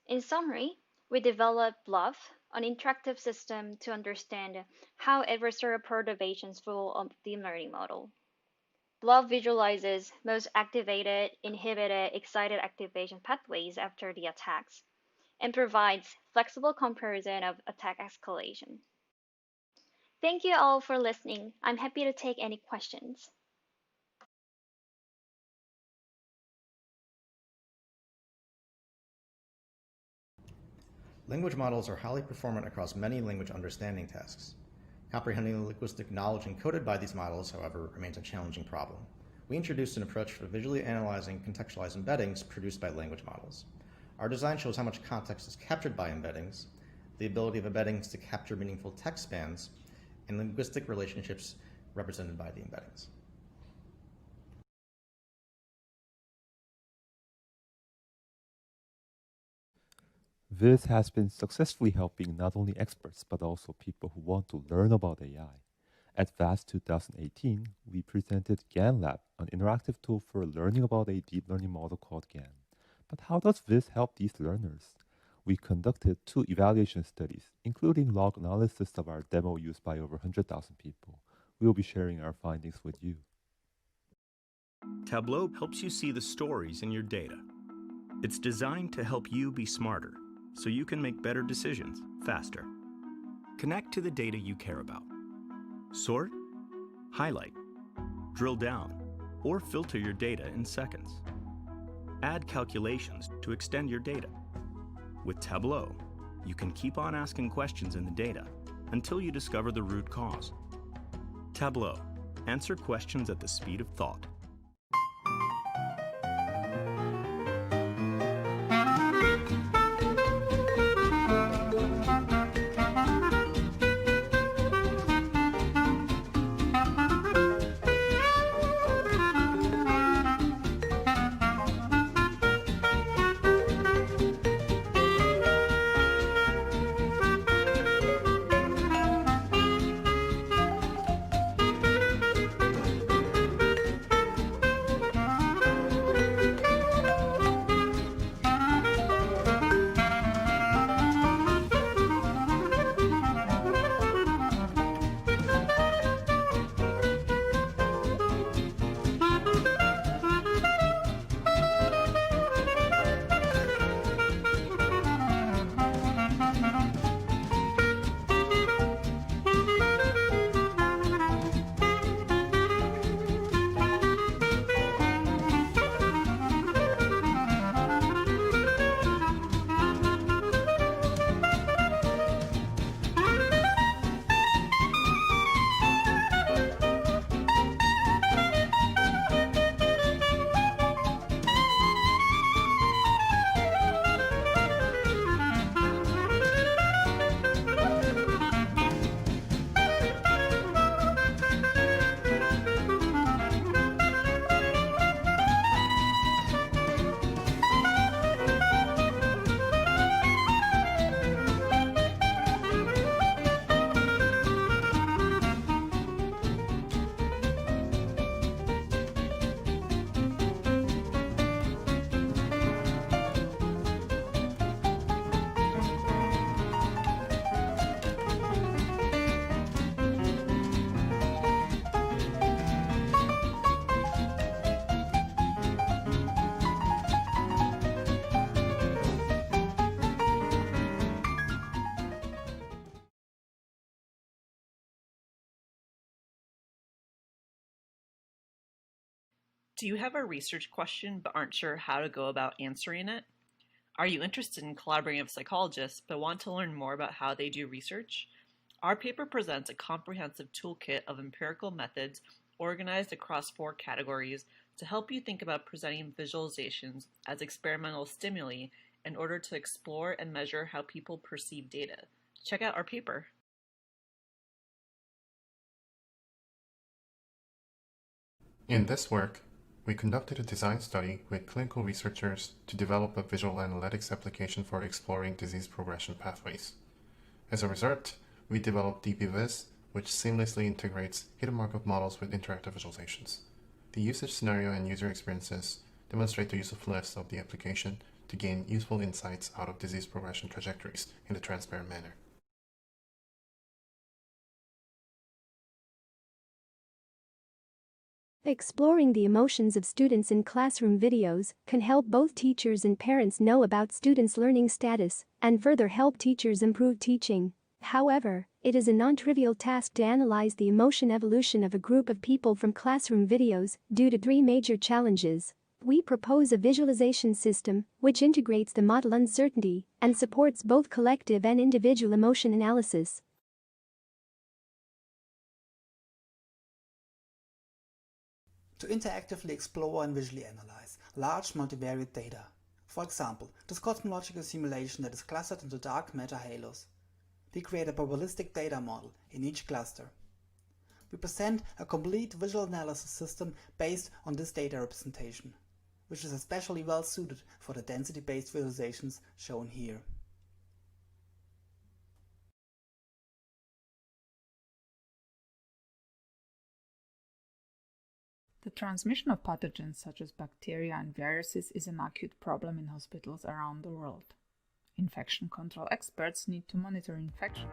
In summary, we developed Bluff, an interactive system to understand how adversarial perturbations flow of the learning model. Bluff visualizes most activated, inhibited, excited activation pathways after the attacks, and provides flexible comparison of attack escalation. Thank you all for listening. I'm happy to take any questions. Language models are highly performant across many language understanding tasks. Comprehending the linguistic knowledge encoded by these models, however, remains a challenging problem. We introduced an approach for visually analyzing contextualized embeddings produced by language models. Our design shows how much context is captured by embeddings, the ability of embeddings to capture meaningful text spans, and linguistic relationships represented by the embeddings. VIS has been successfully helping not only experts but also people who want to learn about AI. At VAS 2018, we presented GANLab, an interactive tool for learning about a deep learning model called GAN. But how does VIS help these learners? We conducted 2 evaluation studies, including log analysis of our demo used by over 100,000 people. We will be sharing our findings with you. Tableau helps you see the stories in your data. It's designed to help you be smarter, so you can make better decisions faster. Connect to the data you care about. Sort, highlight, drill down, or filter your data in seconds. Add calculations to extend your data. With Tableau, you can keep on asking questions in the data until you discover the root cause. Tableau, answer questions at the speed of thought. Do you have a research question but aren't sure how to go about answering it? Are you interested in collaborating with psychologists but want to learn more about how they do research? Our paper presents a comprehensive toolkit of empirical methods organized across 4 categories to help you think about presenting visualizations as experimental stimuli in order to explore and measure how people perceive data. Check out our paper. In this work, we conducted a design study with clinical researchers to develop a visual analytics application for exploring disease progression pathways. As a result, we developed DBVIS, which seamlessly integrates hidden Markov models with interactive visualizations. The usage scenario and user experiences demonstrate the usefulness of the application to gain useful insights out of disease progression trajectories in a transparent manner. Exploring the emotions of students in classroom videos can help both teachers and parents know about students' learning status and further help teachers improve teaching. However, it is a non-trivial task to analyze the emotion evolution of a group of people from classroom videos due to three major challenges. We propose a visualization system which integrates the model uncertainty and supports both collective and individual emotion analysis. To interactively explore and visually analyze large multivariate data. For example, this cosmological simulation that is clustered into dark matter halos. We create a probabilistic data model in each cluster. We present a complete visual analysis system based on this data representation, which is especially well suited for the density-based visualizations shown here. The transmission of pathogens such as bacteria and viruses is an acute problem in hospitals around the world. Infection control experts need to monitor infection.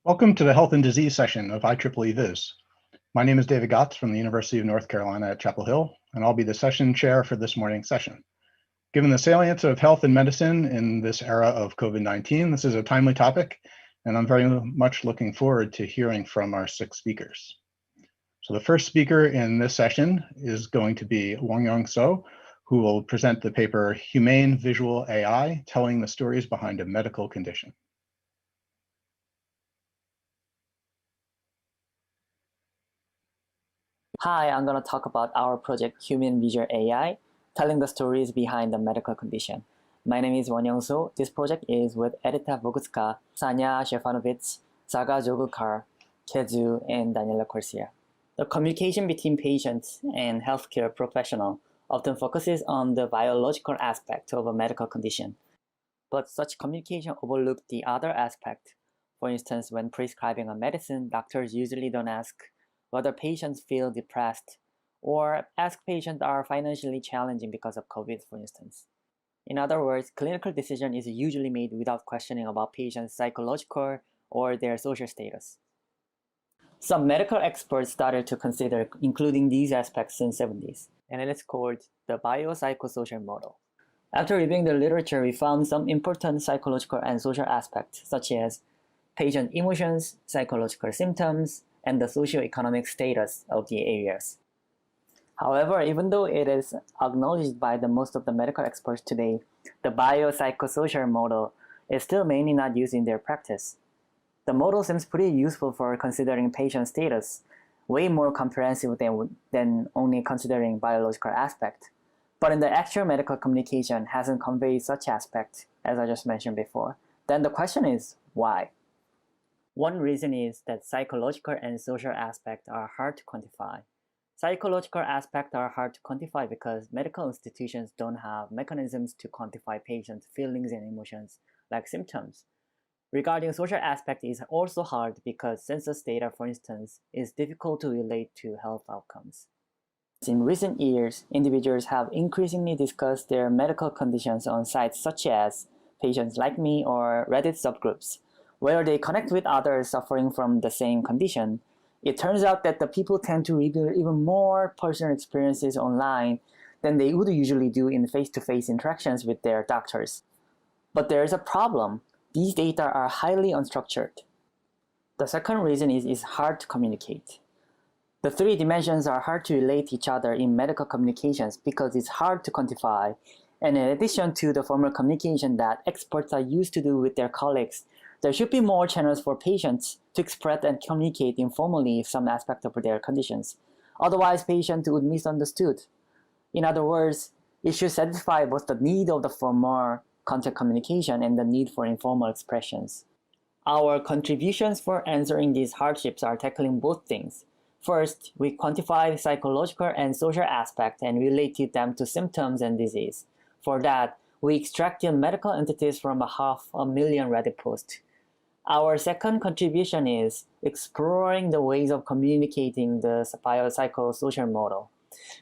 Welcome to the Health and Disease session of IEEE VIS. My name is David Gotz from the University of North Carolina at Chapel Hill, and I'll be the session chair for this morning's session. Given the salience of health and medicine in this era of COVID-19, this is a timely topic, and I'm very much looking forward to hearing from our 6 speakers. So the first speaker in this session is going to be Wonyoung So, who will present the paper Humane Visual AI, Telling the Stories Behind a Medical Condition. Hi, I'm going to talk about our project Humane Visual AI, telling the stories behind the medical condition. My name is Wonyoung So. This project is with Edyta Bogucka, Sanja Scepanovic, Sagar Joglekar, Zhou, and Daniele Quercia. The communication between patients and healthcare professional often focuses on the biological aspect of a medical condition, but such communication overlooks the other aspect. For instance, when prescribing a medicine, doctors usually don't ask whether patients feel depressed, or ask patients are financially challenging because of COVID, for instance. In other words, clinical decision is usually made without questioning about patients' psychological or their social status. Some medical experts started to consider including these aspects in the 70s, and it is called the biopsychosocial model. After reviewing the literature, we found some important psychological and social aspects, such as patient emotions, psychological symptoms, and the socioeconomic status of the areas. However, even though it is acknowledged by most of the medical experts today, the biopsychosocial model is still mainly not used in their practice. The model seems pretty useful for considering patient status, way more comprehensive than only considering biological aspect. But in the actual medical communication hasn't conveyed such aspect, as I just mentioned before. Then the question is, why? One reason is that psychological and social aspects are hard to quantify. Psychological aspects are hard to quantify because medical institutions don't have mechanisms to quantify patients' feelings and emotions, like symptoms. Regarding social aspect is also hard because census data, for instance, is difficult to relate to health outcomes. In recent years, individuals have increasingly discussed their medical conditions on sites such as Patients Like Me or Reddit subgroups, where they connect with others suffering from the same condition. It turns out that the people tend to reveal even more personal experiences online than they would usually do in face-to-face interactions with their doctors. But there is a problem. These data are highly unstructured. The second reason is it's hard to communicate. The three dimensions are hard to relate to each other in medical communications because it's hard to quantify. And in addition to the formal communication that experts are used to do with their colleagues, there should be more channels for patients to express and communicate informally some aspect of their conditions. Otherwise, patients would misunderstood. In other words, it should satisfy both the need of the formal content communication and the need for informal expressions. Our contributions for answering these hardships are tackling both things. First, we quantified psychological and social aspects and related them to symptoms and disease. For that, we extracted medical entities from 500,000 Reddit posts. Our second contribution is exploring the ways of communicating the biopsychosocial model.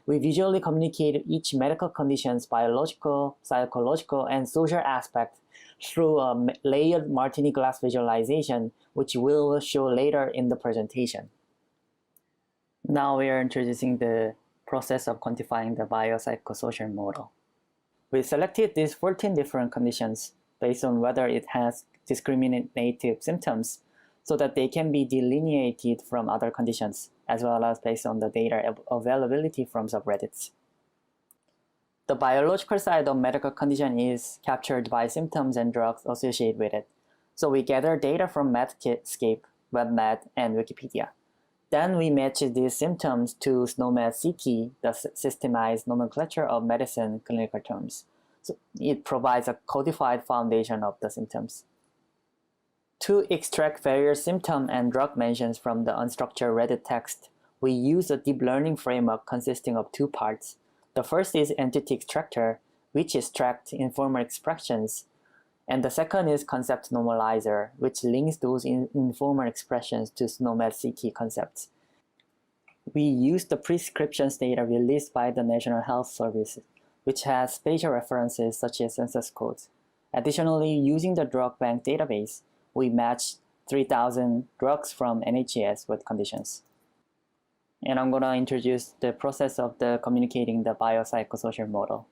We visually communicate each medical condition's biological, psychological, and social aspect through a layered martini glass visualization, which we'll show later in the presentation. Now we are introducing the process of quantifying the biopsychosocial model. We selected these 14 different conditions based on whether it has discriminative symptoms so that they can be delineated from other conditions, as well as based on the data availability from subreddits. The biological side of medical condition is captured by symptoms and drugs associated with it. So we gather data from Medscape, WebMed, and Wikipedia. Then we match these symptoms to SNOMED-CT, the systemized nomenclature of medicine clinical terms. So it provides a codified foundation of the symptoms. To extract various symptom and drug mentions from the unstructured Reddit text, we use a deep learning framework consisting of two parts. The first is entity extractor, which extracts informal expressions, and the second is concept normalizer, which links those informal expressions to SNOMED-CT concepts. We use the prescriptions data released by the National Health Service, which has spatial references such as census codes. Additionally, using the drug bank database, we matched 3,000 drugs from NHS with conditions. And I'm going to introduce the process of communicating the biopsychosocial model.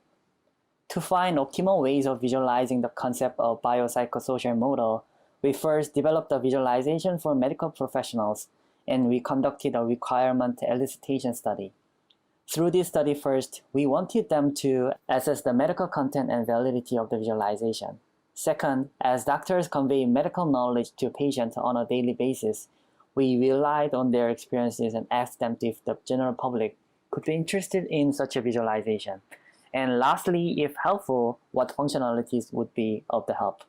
To find optimal ways of visualizing the concept of biopsychosocial model, we first developed a visualization for medical professionals, and we conducted a requirement elicitation study. Through this study first, we wanted them to assess the medical content and validity of the visualization. Second, as doctors convey medical knowledge to patients on a daily basis, we relied on their experiences and asked them if the general public could be interested in such a visualization. And lastly, if helpful, what functionalities would be of the help.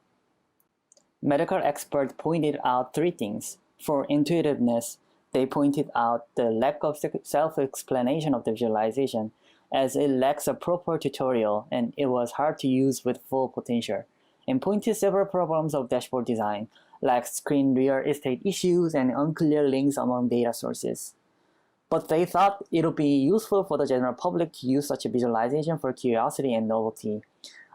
Medical experts pointed out three things. For intuitiveness, they pointed out the lack of self-explanation of the visualization, as it lacks a proper tutorial and it was hard to use with full potential, and pointed several problems of dashboard design, like screen real estate issues and unclear links among data sources. But they thought it would be useful for the general public to use such a visualization for curiosity and novelty,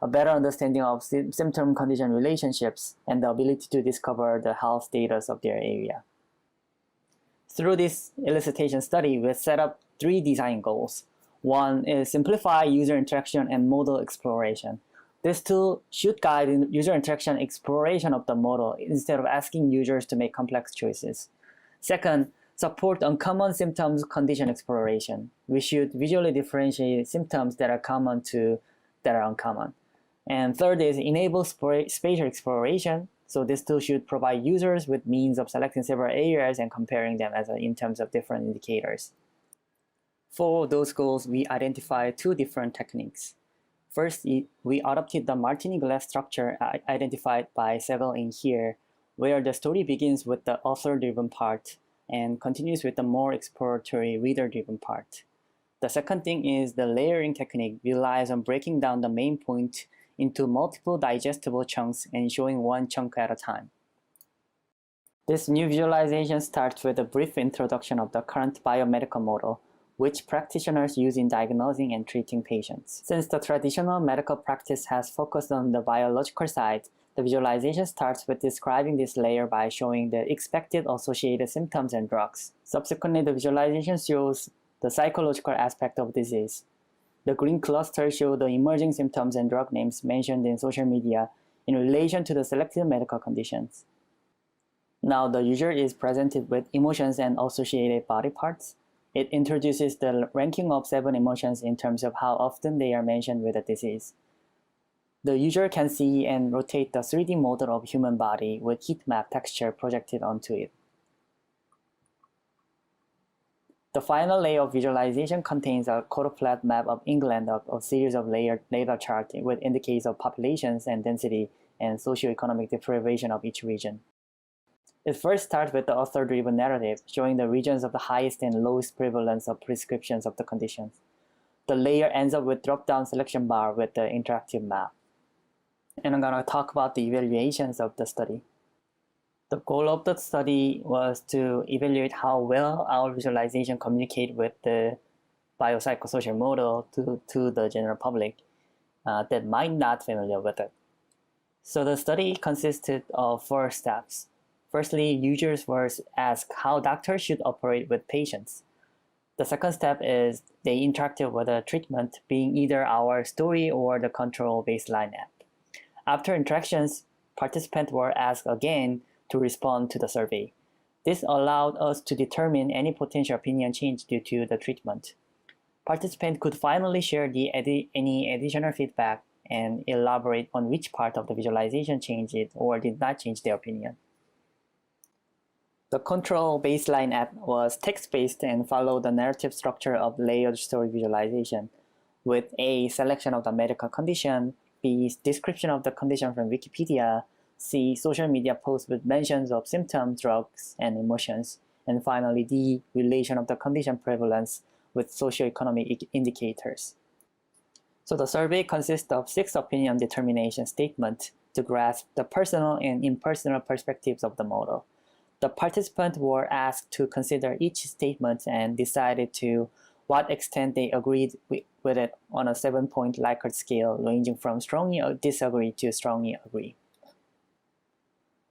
a better understanding of symptom-condition relationships, and the ability to discover the health status of their area. Through this elicitation study, we set up three design goals. One is simplify user interaction and model exploration. This tool should guide user interaction exploration of the model instead of asking users to make complex choices. Second, support uncommon symptoms condition exploration. We should visually differentiate symptoms that are common to that are uncommon. And third is enable spatial exploration So this tool should provide users with means of selecting several areas and comparing them in terms of different indicators. For those goals, we identified two different techniques. First, we adopted the Martini-Glass structure identified by Sagar in here, where the story begins with the author-driven part and continues with the more exploratory reader-driven part. The second thing is the layering technique relies on breaking down the main point into multiple digestible chunks and showing one chunk at a time. This new visualization starts with a brief introduction of the current biomedical model, which practitioners use in diagnosing and treating patients. Since the traditional medical practice has focused on the biological side, the visualization starts with describing this layer by showing the expected associated symptoms and drugs. Subsequently, the visualization shows the psychological aspect of disease. The green clusters show the emerging symptoms and drug names mentioned in social media in relation to the selected medical conditions. Now the user is presented with emotions and associated body parts. It introduces the ranking of 7 emotions in terms of how often they are mentioned with the disease. The user can see and rotate the 3D model of human body with heat map texture projected onto it. The final layer of visualization contains a choropleth map of England of a series of layered data charts with indicators of populations and density and socioeconomic deprivation of each region. It first starts with the author-driven narrative, showing the regions of the highest and lowest prevalence of prescriptions of the conditions. The layer ends up with drop-down selection bar with the interactive map. And I'm going to talk about the evaluations of the study. The goal of the study was to evaluate how well our visualization communicate with the biopsychosocial model to the general public that might not familiar with it. So the study consisted of 4 steps. Firstly, users were asked how doctors should operate with patients. The second step is they interacted with the treatment, being either our story or the control baseline app. After interactions, participants were asked again to respond to the survey. This allowed us to determine any potential opinion change due to the treatment. Participants could finally share any additional feedback and elaborate on which part of the visualization changed it or did not change their opinion. The control baseline app was text-based and followed the narrative structure of layered story visualization, with A, selection of the medical condition, B, description of the condition from Wikipedia, C, social media posts with mentions of symptoms, drugs, and emotions, and finally D, relation of the condition prevalence with socioeconomic indicators. So the survey consists of 6 opinion determination statements to grasp the personal and impersonal perspectives of the model. The participants were asked to consider each statement and decided to what extent they agreed with it on a 7-point Likert scale ranging from strongly disagree to strongly agree.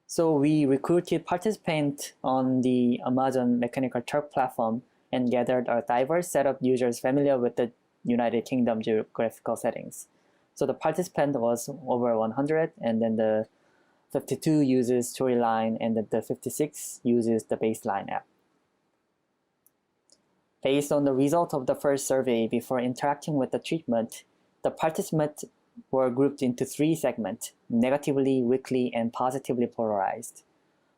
So we recruited participants on the Amazon Mechanical Turk platform and gathered a diverse set of users familiar with the United Kingdom geographical settings. So the participant was over 100, and then the 52 uses Storyline, and the 56 uses the baseline app. Based on the result of the first survey before interacting with the treatment, the participants were grouped into 3 segments, negatively, weakly, and positively polarized.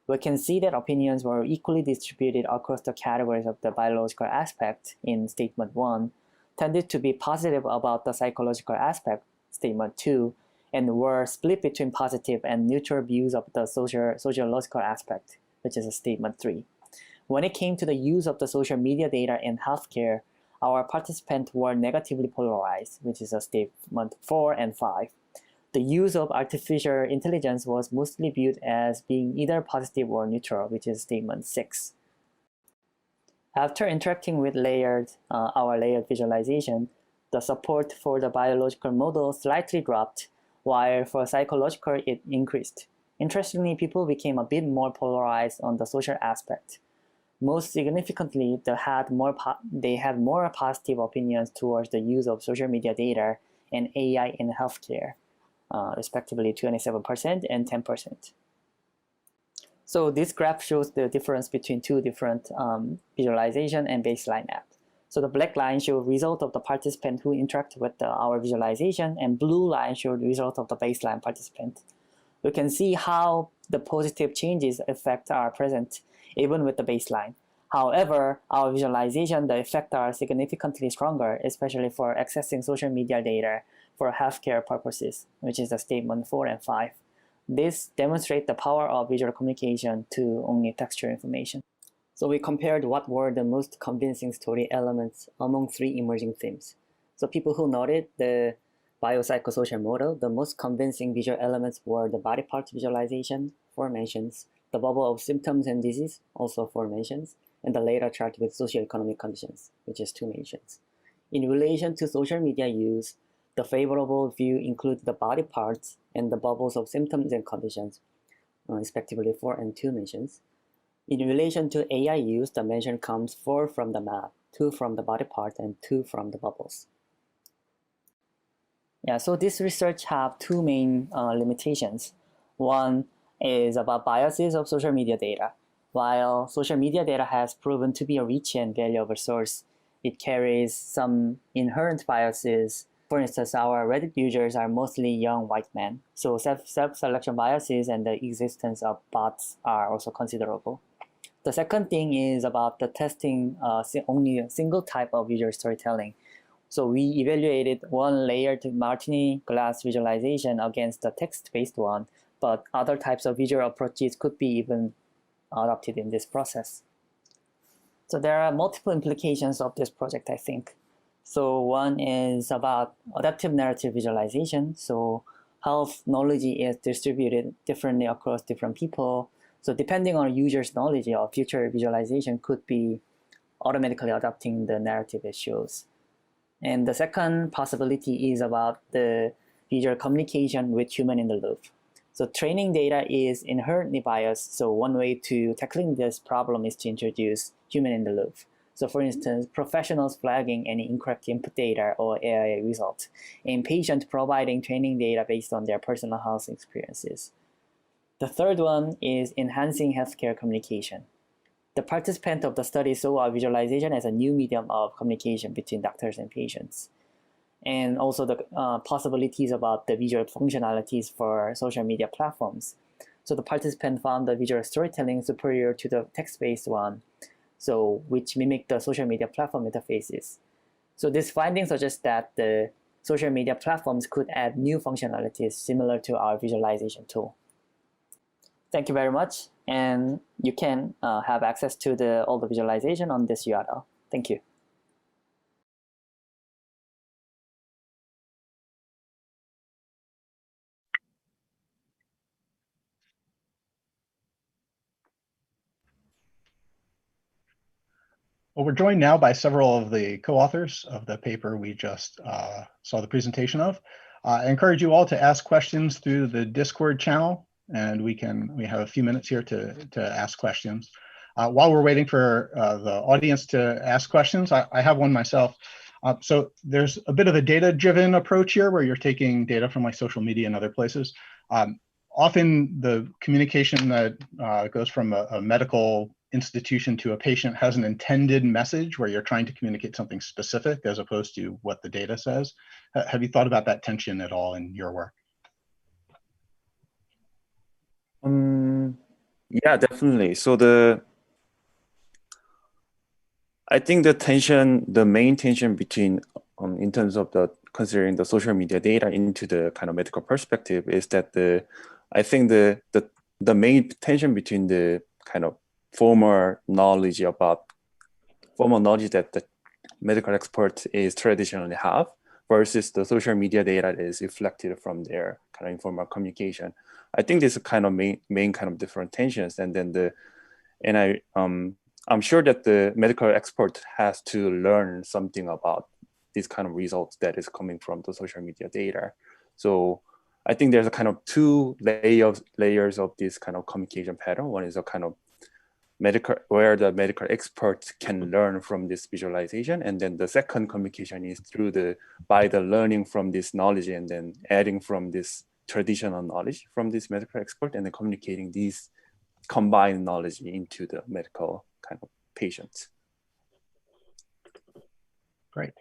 We can see that opinions were equally distributed across the categories of the biological aspect in Statement 1, tended to be positive about the psychological aspect, Statement 2, and were split between positive and neutral views of the sociological aspect, which is a Statement 3. When it came to the use of the social media data in healthcare, our participants were negatively polarized, which is a Statement 4 and 5. The use of artificial intelligence was mostly viewed as being either positive or neutral, which is Statement 6. After interacting with our layered visualization, the support for the biological model slightly dropped, while for psychological it increased. Interestingly, people became a bit more polarized on the social aspect. Most significantly, they had more positive opinions towards the use of social media data and AI in healthcare, respectively 27% and 10%. So this graph shows the difference between 2 different visualization and baseline apps. So the black line shows result of the participant who interact with our visualization, and blue line shows result of the baseline participant. we can see how the positive changes effect are present even with the baseline. However, our visualization, the effects are significantly stronger, especially for accessing social media data for healthcare purposes, which is the statement 4 and 5. This demonstrates the power of visual communication to only textual information. So we compared what were the most convincing story elements among 3 emerging themes. So people who noted the biopsychosocial model, the most convincing visual elements were the body part visualization, 4 mentions, the bubble of symptoms and disease, also 4 mentions, and the later chart with socioeconomic conditions, which is 2 mentions. In relation to social media use, the favorable view includes the body parts and the bubbles of symptoms and conditions, respectively 4 and 2 mentions. In relation to AI use, the mention comes 4 from the map, 2 from the body part, and 2 from the bubbles. Yeah, so this research have 2 main limitations. One is about biases of social media data. While social media data has proven to be a rich and valuable source, it carries some inherent biases. For instance, our Reddit users are mostly young white men, so self-selection biases and the existence of bots are also considerable. The second thing is about the testing only a single type of visual storytelling. So we evaluated one layered Martini glass visualization against the text-based one, but other types of visual approaches could be even adopted in this process. So there are multiple implications of this project, I think. So one is about adaptive narrative visualization. So how knowledge is distributed differently across different people. So depending on a user's knowledge, a future visualization could be automatically adapting the narrative it shows. And the second possibility is about the visual communication with human in the loop. So training data is inherently biased. So one way to tackling this problem is to introduce human in the loop. So for instance, professionals flagging any incorrect input data or AI result, and patients providing training data based on their personal health experiences. The third one is enhancing healthcare communication. The participants of the study saw our visualization as a new medium of communication between doctors and patients. And also the possibilities about the visual functionalities for social media platforms. So the participant found the visual storytelling superior to the text-based one, so which mimic the social media platform interfaces. So this finding suggests that the social media platforms could add new functionalities similar to our visualization tool. Thank you very much, and you can have access to all the visualization on this URL. Thank you. Well, we're joined now by several of the co-authors of the paper we just saw the presentation of. I encourage you all to ask questions through the Discord channel, and we have a few minutes here to ask questions. While we're waiting for the audience to ask questions, I have one myself. So there's a bit of a data-driven approach here where you're taking data from like social media and other places. Often the communication that goes from a medical institution to a patient has an intended message where you're trying to communicate something specific as opposed to what the data says. Have you thought about that tension at all in your work? Yeah, definitely. So I think the main tension between, in terms of considering the social media data into the kind of medical perspective is that I think the main tension between the kind of formal knowledge that the medical expert is traditionally have versus the social media data that is reflected from their kind of informal communication. I think there's a kind of main kind of different tensions, and then I'm sure that the medical expert has to learn something about these kind of results that is coming from the social media data. So I think there's a kind of 2 layers of this kind of communication pattern. One is a kind of where the medical experts can learn from this visualization, and then the second communication is by the learning from this knowledge and then adding from this traditional knowledge from this medical expert and then communicating these combined knowledge into the medical kind of patients. Great.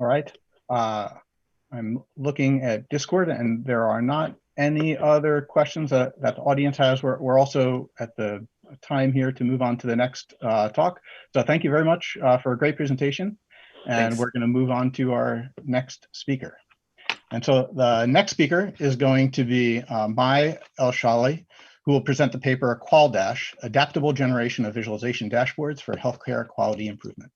All right. I'm looking at Discord, and there are not Any other questions that the audience has? We're also at the time here to move on to the next talk. So thank you very much for a great presentation. And Thanks. We're going to move on to our next speaker. And so the next speaker is going to be Mai Elshehaly, who will present the paper QualDash, Adaptable Generation of Visualization Dashboards for Healthcare Quality Improvement.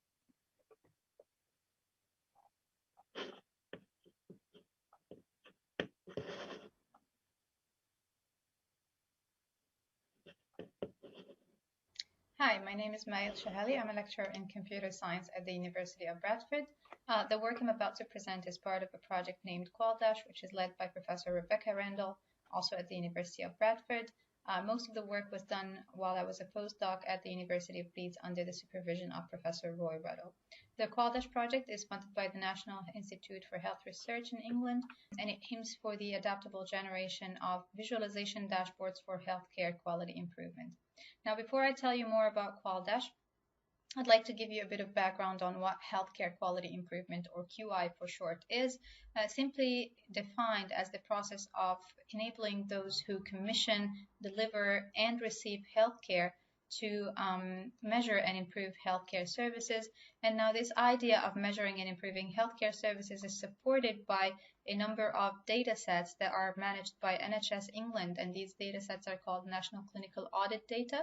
Hi, my name is Mai Elshehaly. I'm a lecturer in computer science at the University of Bradford. The work I'm about to present is part of a project named QualDash, which is led by Professor Rebecca Randell, also at the University of Bradford. Most of the work was done while I was a postdoc at the University of Leeds under the supervision of Professor Roy Ruddle. The QualDash project is funded by the National Institute for Health Research in England, and it aims for the adaptable generation of visualization dashboards for healthcare quality improvement. Now, before I tell you more about QualDash, I'd like to give you a bit of background on what healthcare quality improvement, or QI for short, is. Simply defined as the process of enabling those who commission, deliver, and receive healthcare to measure and improve healthcare services. And now this idea of measuring and improving healthcare services is supported by a number of data sets that are managed by NHS England, and these data sets are called National Clinical Audit Data,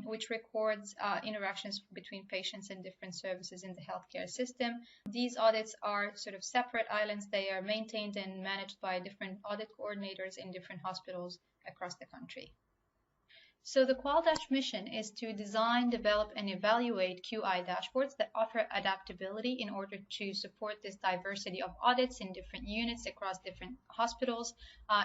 which records interactions between patients and different services in the healthcare system. These audits are sort of separate islands. They are maintained and managed by different audit coordinators in different hospitals across the country. So the QualDash mission is to design, develop, and evaluate QI dashboards that offer adaptability in order to support this diversity of audits in different units across different hospitals,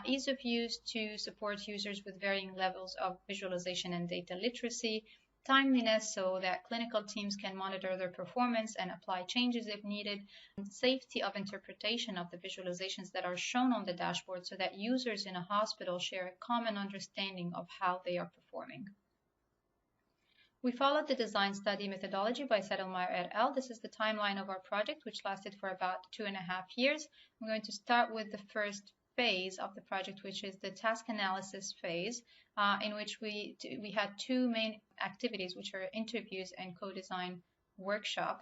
ease of use to support users with varying levels of visualization and data literacy, timeliness so that clinical teams can monitor their performance and apply changes if needed, and safety of interpretation of the visualizations that are shown on the dashboard so that users in a hospital share a common understanding of how they are performing. We followed the design study methodology by Settlemyer et al. This is the timeline of our project, which lasted for about 2.5 years. I'm going to start with the first phase of the project, which is the task analysis phase, in which we had two main activities, which are interviews and co-design workshop.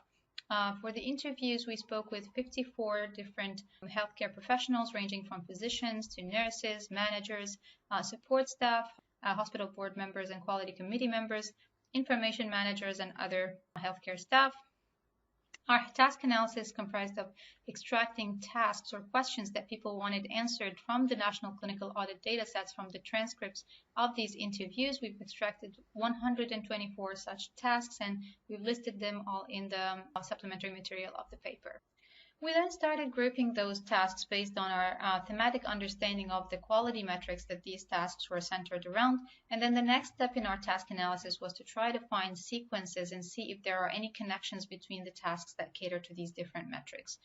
For the interviews, we spoke with 54 different healthcare professionals, ranging from physicians to nurses, managers, support staff, hospital board members and quality committee members, information managers, and other healthcare staff. Our task analysis comprised of extracting tasks or questions that people wanted answered from the National Clinical Audit data sets from the transcripts of these interviews. We've extracted 124 such tasks, and we've listed them all in the supplementary material of the paper. We then started grouping those tasks based on our thematic understanding of the quality metrics that these tasks were centered around. And then the next step in our task analysis was to try to find sequences and see if there are any connections between the tasks that cater to these different metrics.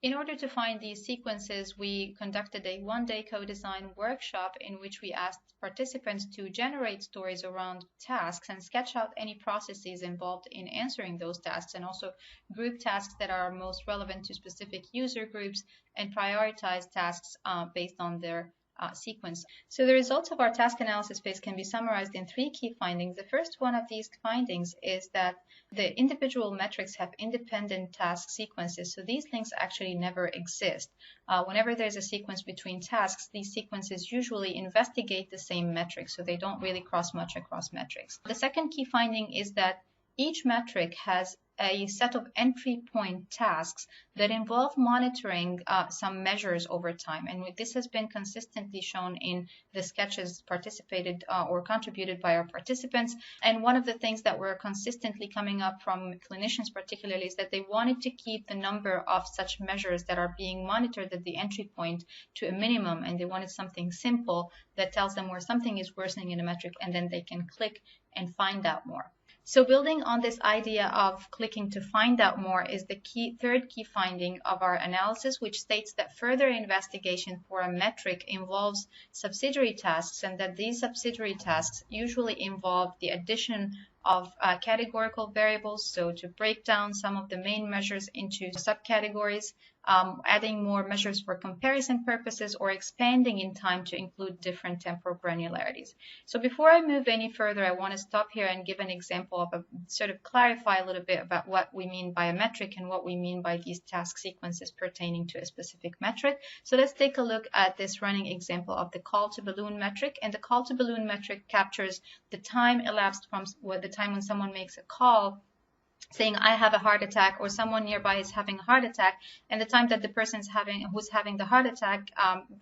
In order to find these sequences, we conducted a one-day co-design workshop in which we asked participants to generate stories around tasks and sketch out any processes involved in answering those tasks, and also group tasks that are most relevant to specific user groups and prioritize tasks based on their sequence. So the results of our task analysis phase can be summarized in 3 key findings. The first one of these findings is that the individual metrics have independent task sequences, so these links actually never exist. Whenever there's a sequence between tasks, these sequences usually investigate the same metric, so they don't really cross much across metrics. The second key finding is that each metric has a set of entry point tasks that involve monitoring some measures over time. And this has been consistently shown in the sketches participated or contributed by our participants. And one of the things that were consistently coming up from clinicians particularly is that they wanted to keep the number of such measures that are being monitored at the entry point to a minimum, and they wanted something simple that tells them where something is worsening in a metric, and then they can click and find out more. So building on this idea of clicking to find out more is the third key finding of our analysis, which states that further investigation for a metric involves subsidiary tasks, and that these subsidiary tasks usually involve the addition of categorical variables, so to break down some of the main measures into subcategories, adding more measures for comparison purposes, or expanding in time to include different temporal granularities. So before I move any further, I want to stop here and give an example of sort of clarify a little bit about what we mean by a metric and what we mean by these task sequences pertaining to a specific metric. So let's take a look at this running example of the call to balloon metric. And the call to balloon metric captures the time elapsed from the time when someone makes a call saying I have a heart attack, or someone nearby is having a heart attack, and the time that the person who's having the heart attack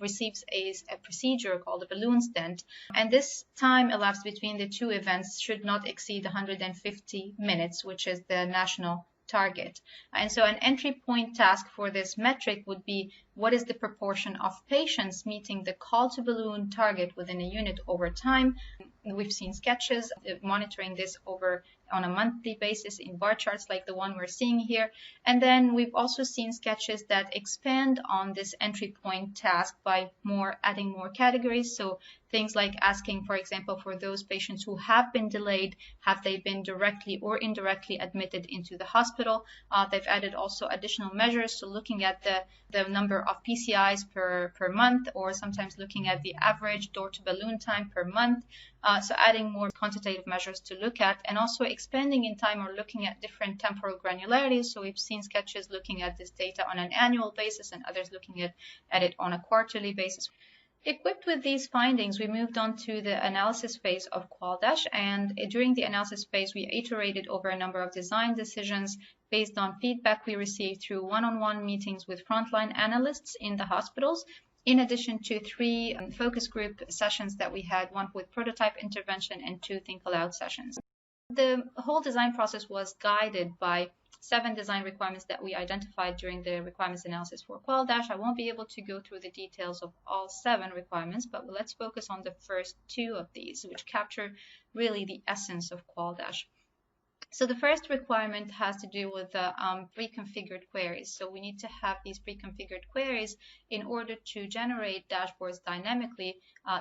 receives a procedure called a balloon stent. And this time elapsed between the two events should not exceed 150 minutes, which is the national target. And so an entry point task for this metric would be what is the proportion of patients meeting the call to balloon target within a unit over time. We've seen sketches monitoring this on a monthly basis in bar charts like the one we're seeing here. And then we've also seen sketches that expand on this entry point task by adding more categories. So things like asking, for example, for those patients who have been delayed, have they been directly or indirectly admitted into the hospital? They've added also additional measures, so looking at the number of PCIs per month, or sometimes looking at the average door to balloon time per month. So adding more quantitative measures to look at, and also expanding in time or looking at different temporal granularities. So we've seen sketches looking at this data on an annual basis and others looking at it on a quarterly basis. Equipped with these findings, we moved on to the analysis phase of QualDash, and during the analysis phase, we iterated over a number of design decisions based on feedback we received through one-on-one meetings with frontline analysts in the hospitals, in addition to 3 focus group sessions that we had, 1 with prototype intervention and 2 think aloud sessions. The whole design process was guided by 7 design requirements that we identified during the requirements analysis for QualDash. I won't be able to go through the details of all 7 requirements, but let's focus on the first 2 of these, which capture really the essence of QualDash. So the first requirement has to do with the pre-configured queries. So we need to have these pre-configured queries in order to generate dashboards dynamically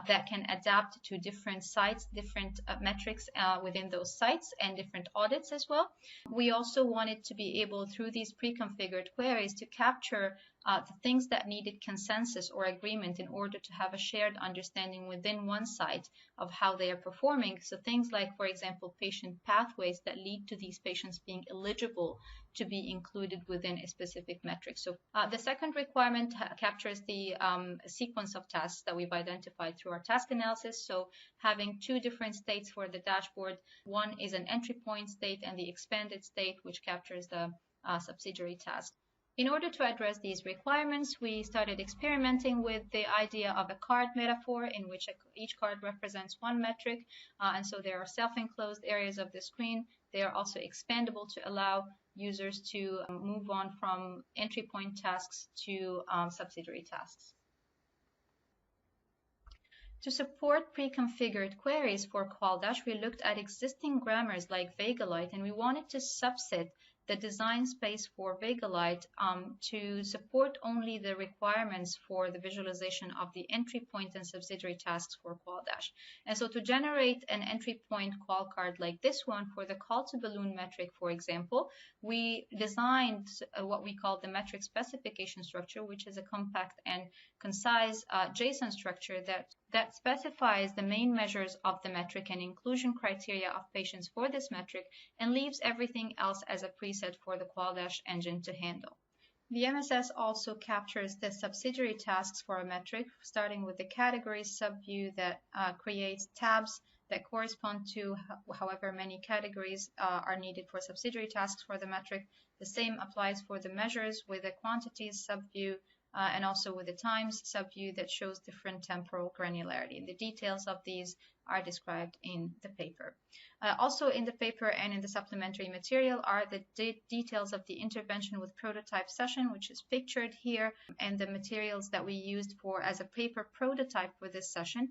that can adapt to different sites, different metrics within those sites, and different audits as well. We also wanted to be able, through these pre-configured queries, to capture the things that needed consensus or agreement in order to have a shared understanding within one site of how they are performing. So things like, for example, patient pathways that lead to these patients being eligible to be included within a specific metric. So the second requirement captures the sequence of tasks that we've identified through our task analysis. So having 2 different states for the dashboard. One is an entry point state and the expanded state, which captures the subsidiary task. In order to address these requirements, we started experimenting with the idea of a card metaphor in which each card represents one metric. And so there are self-enclosed areas of the screen. They are also expandable to allow users to move on from entry point tasks to subsidiary tasks. To support pre-configured queries for QualDash, we looked at existing grammars like Vegalite, and we wanted to subset the design space for Vegalite to support only the requirements for the visualization of the entry point and subsidiary tasks for QualDash. And so to generate an entry point qual card like this one for the call to balloon metric, for example, we designed what we call the metric specification structure, which is a compact and concise JSON structure that specifies the main measures of the metric and inclusion criteria of patients for this metric, and leaves everything else as a preset for the QualDash engine to handle. The MSS also captures the subsidiary tasks for a metric, starting with the categories subview that creates tabs that correspond to however many categories are needed for subsidiary tasks for the metric. The same applies for the measures with the quantities subview and also with the times subview that shows different temporal granularity. The details of these are described in the paper. Also in the paper and in the supplementary material are the details of the intervention with prototype session, which is pictured here, and the materials that we used as a paper prototype for this session.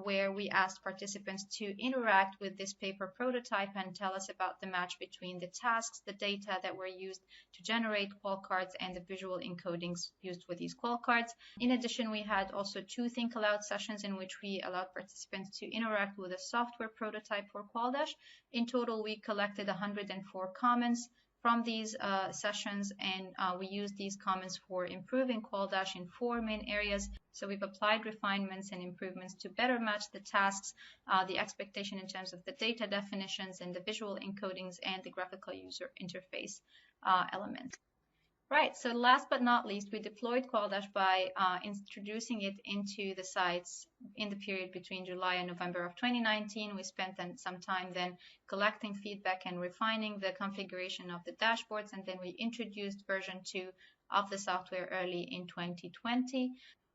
where we asked participants to interact with this paper prototype and tell us about the match between the tasks, the data that were used to generate qual cards, and the visual encodings used with these qual cards. In addition, we had also 2 think aloud sessions in which we allowed participants to interact with a software prototype for QualDash. In total, we collected 104 comments from these sessions, and we used these comments for improving QualDash in 4 main areas. So we've applied refinements and improvements to better match the tasks, the expectation in terms of the data definitions and the visual encodings and the graphical user interface elements. Right, so last but not least, we deployed QualDash by introducing it into the sites in the period between July and November of 2019. We spent some time then collecting feedback and refining the configuration of the dashboards, and then we introduced version 2 of the software early in 2020.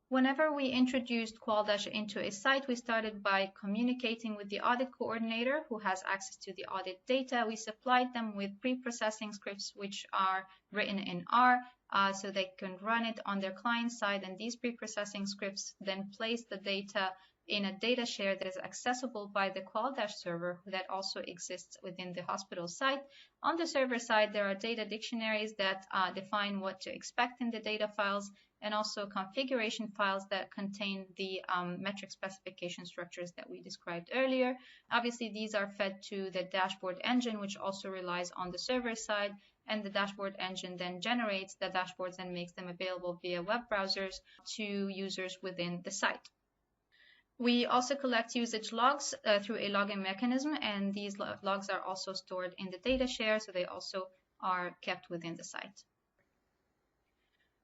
Whenever we introduced QualDash into a site, we started by communicating with the audit coordinator who has access to the audit data. We supplied them with pre-processing scripts which are written in R so they can run it on their client side, and these pre-processing scripts then place the data in a data share that is accessible by the QualDash server that also exists within the hospital site. On the server side, there are data dictionaries that define what to expect in the data files, and also configuration files that contain the metric specification structures that we described earlier. Obviously, these are fed to the dashboard engine, which also relies on the server side, and the dashboard engine then generates the dashboards and makes them available via web browsers to users within the site. We also collect usage logs through a logging mechanism, and these logs are also stored in the data share, so they also are kept within the site.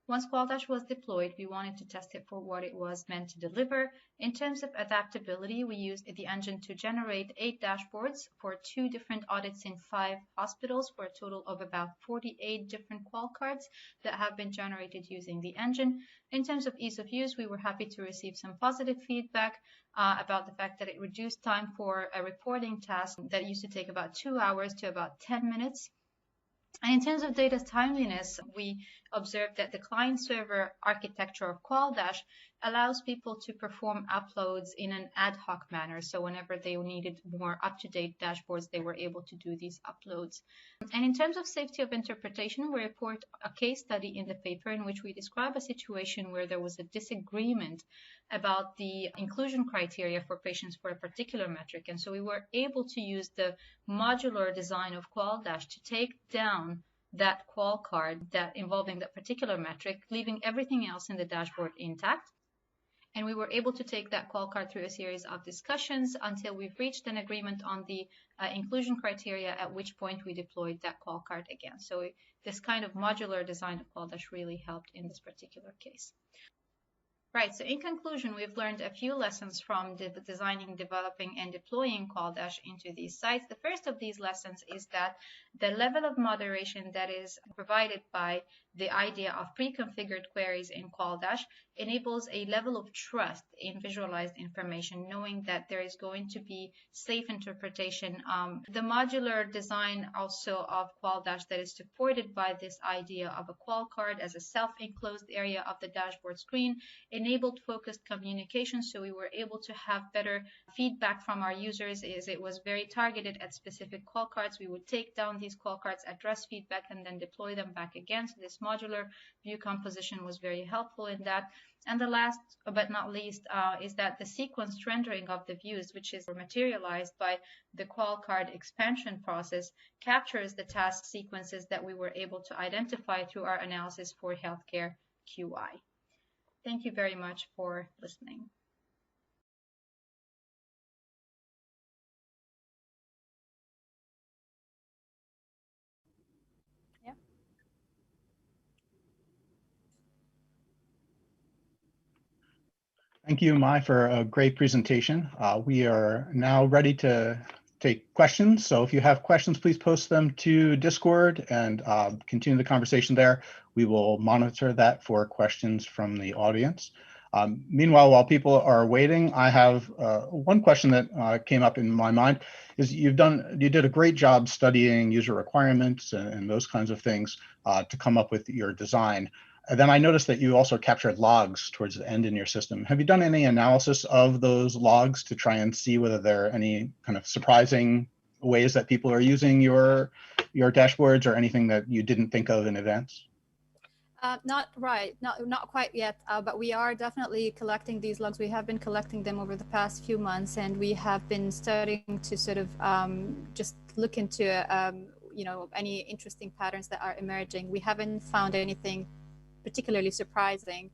Once QualDash was deployed, we wanted to test it for what it was meant to deliver. In terms of adaptability, we used the engine to generate 8 dashboards for 2 different audits in 5 hospitals for a total of about 48 different qual cards that have been generated using the engine. In terms of ease of use, we were happy to receive some positive feedback about the fact that it reduced time for a reporting task that used to take about 2 hours to about 10 minutes. And in terms of data timeliness, we observed that the client-server architecture of QualDash allows people to perform uploads in an ad hoc manner. So whenever they needed more up-to-date dashboards, they were able to do these uploads. And in terms of safety of interpretation, we report a case study in the paper in which we describe a situation where there was a disagreement about the inclusion criteria for patients for a particular metric. And so we were able to use the modular design of QualDash to take down that qual card that involving that particular metric, leaving everything else in the dashboard intact. And we were able to take that qual card through a series of discussions until we've reached an agreement on the inclusion criteria, at which point we deployed that qual card again. So this kind of modular design of QualDash really helped in this particular case. Right, so in conclusion, we've learned a few lessons from designing, developing, and deploying QualDash into these sites. The first of these lessons is that the level of moderation that is provided by the idea of pre-configured queries in QualDash enables a level of trust in visualized information, knowing that there is going to be safe interpretation. The modular design also of QualDash that is supported by this idea of a qual card as a self-enclosed area of the dashboard screen enabled focused communication, so we were able to have better feedback from our users as it was very targeted at specific qual cards. We would take down these qual cards, address feedback, and then deploy them back again. So this modular view composition was very helpful in that. And the last but not least is that the sequenced rendering of the views, which is materialized by the qual card expansion process, captures the task sequences that we were able to identify through our analysis for healthcare QI. Thank you very much for listening. Yeah. Thank you, Mai, for a great presentation. We are now ready to take questions. So if you have questions, please post them to Discord and continue the conversation there. We will monitor that for questions from the audience. Meanwhile, while people are waiting, I have one question that came up in my mind. Is you did a great job studying user requirements and those kinds of things to come up with your design. And then I noticed that you also captured logs towards the end in your system. Have you done any analysis of those logs to try and see whether there are any kind of surprising ways that people are using your dashboards or anything that you didn't think of in advance? Not quite yet, but we are definitely collecting these logs. We have been collecting them over the past few months, and we have been starting to sort of just look into any interesting patterns that are emerging. We haven't found anything particularly surprising,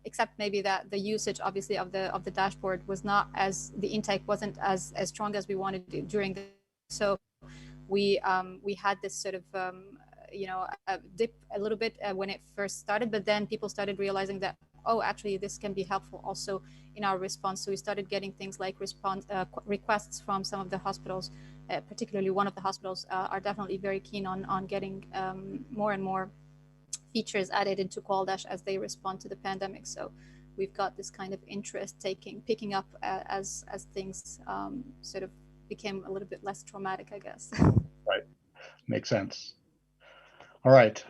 except maybe that the usage, obviously, of the dashboard was not as, the intake wasn't as strong as we wanted to during the, so we had this sort of a dip a little bit when it first started, but then people started realizing that, oh, actually this can be helpful also in our response. So we started getting things like requests from some of the hospitals, particularly one of the hospitals are definitely very keen on getting more and more features added into QualDash as they respond to the pandemic. So we've got this kind of interest picking up as things sort of became a little bit less traumatic, I guess. Right, makes sense. All right,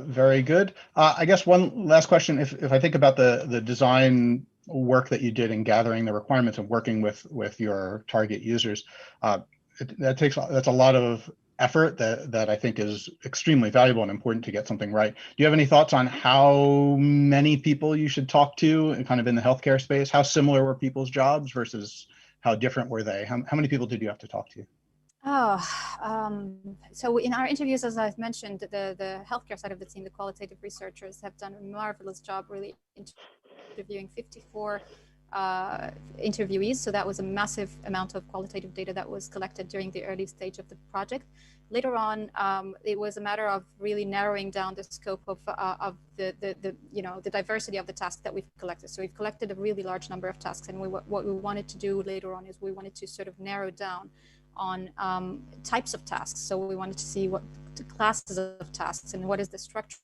very good. I guess one last question, if I think about the design work that you did in gathering the requirements and working with your target users, that's a lot of effort that I think is extremely valuable and important to get something right. Do you have any thoughts on how many people you should talk to and kind of in the healthcare space? How similar were people's jobs versus how different were they? How many people did you have to talk to? So in our interviews, as I've mentioned, the healthcare side of the team, the qualitative researchers have done a marvelous job really interviewing 54 interviewees. So that was a massive amount of qualitative data that was collected during the early stage of the project. Later on, it was a matter of really narrowing down the scope of the diversity of the tasks that we've collected. So we've collected a really large number of tasks, and what we wanted to do later on is we wanted to sort of narrow down on types of tasks. So we wanted to see what the classes of tasks and what is the structural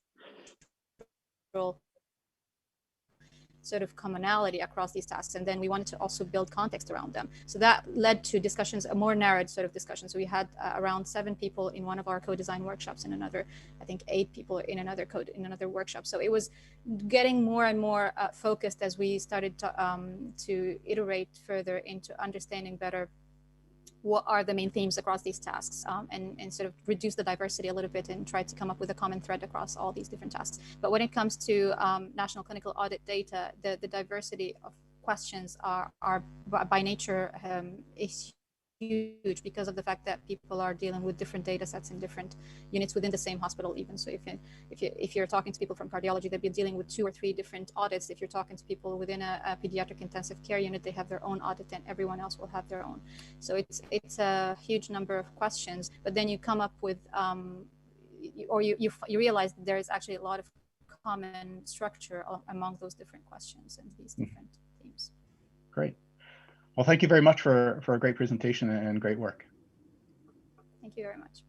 sort of commonality across these tasks. And then we wanted to also build context around them. So that led to discussions, a more narrowed sort of discussion. So we had around 7 people in one of our co-design workshops, and another, I think 8 people in another workshop. So it was getting more and more focused as we started to iterate further into understanding better what are the main themes across these tasks, and sort of reduce the diversity a little bit and try to come up with a common thread across all these different tasks. But when it comes to national clinical audit data, the diversity of questions are by nature is huge because of the fact that people are dealing with different data sets in different units within the same hospital even. So if you're talking to people from cardiology, they'll be dealing with 2 or 3 different audits. If you're talking to people within a pediatric intensive care unit, they have their own audit, and everyone else will have their own. So it's a huge number of questions, but then you come up with you realize that there is actually a lot of common structure among those different questions and these different themes. Great. Well, thank you very much for a great presentation and great work. Thank you very much.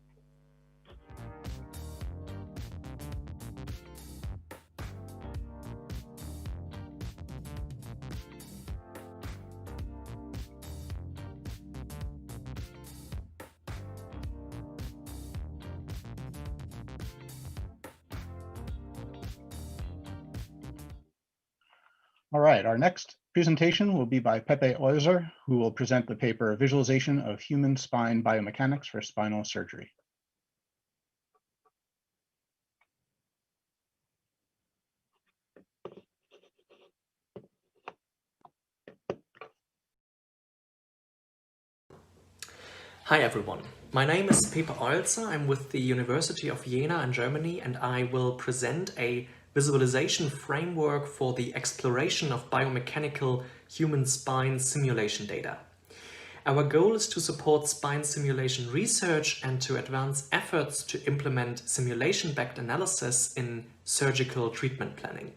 All right, our next presentation will be by Pepe Eulzer, who will present the paper Visualization of Human Spine Biomechanics for Spinal Surgery. Hi everyone, my name is Pepe Eulzer. I'm with the University of Jena in Germany, and I will present a visualization framework for the exploration of biomechanical human spine simulation data. Our goal is to support spine simulation research and to advance efforts to implement simulation-backed analysis in surgical treatment planning.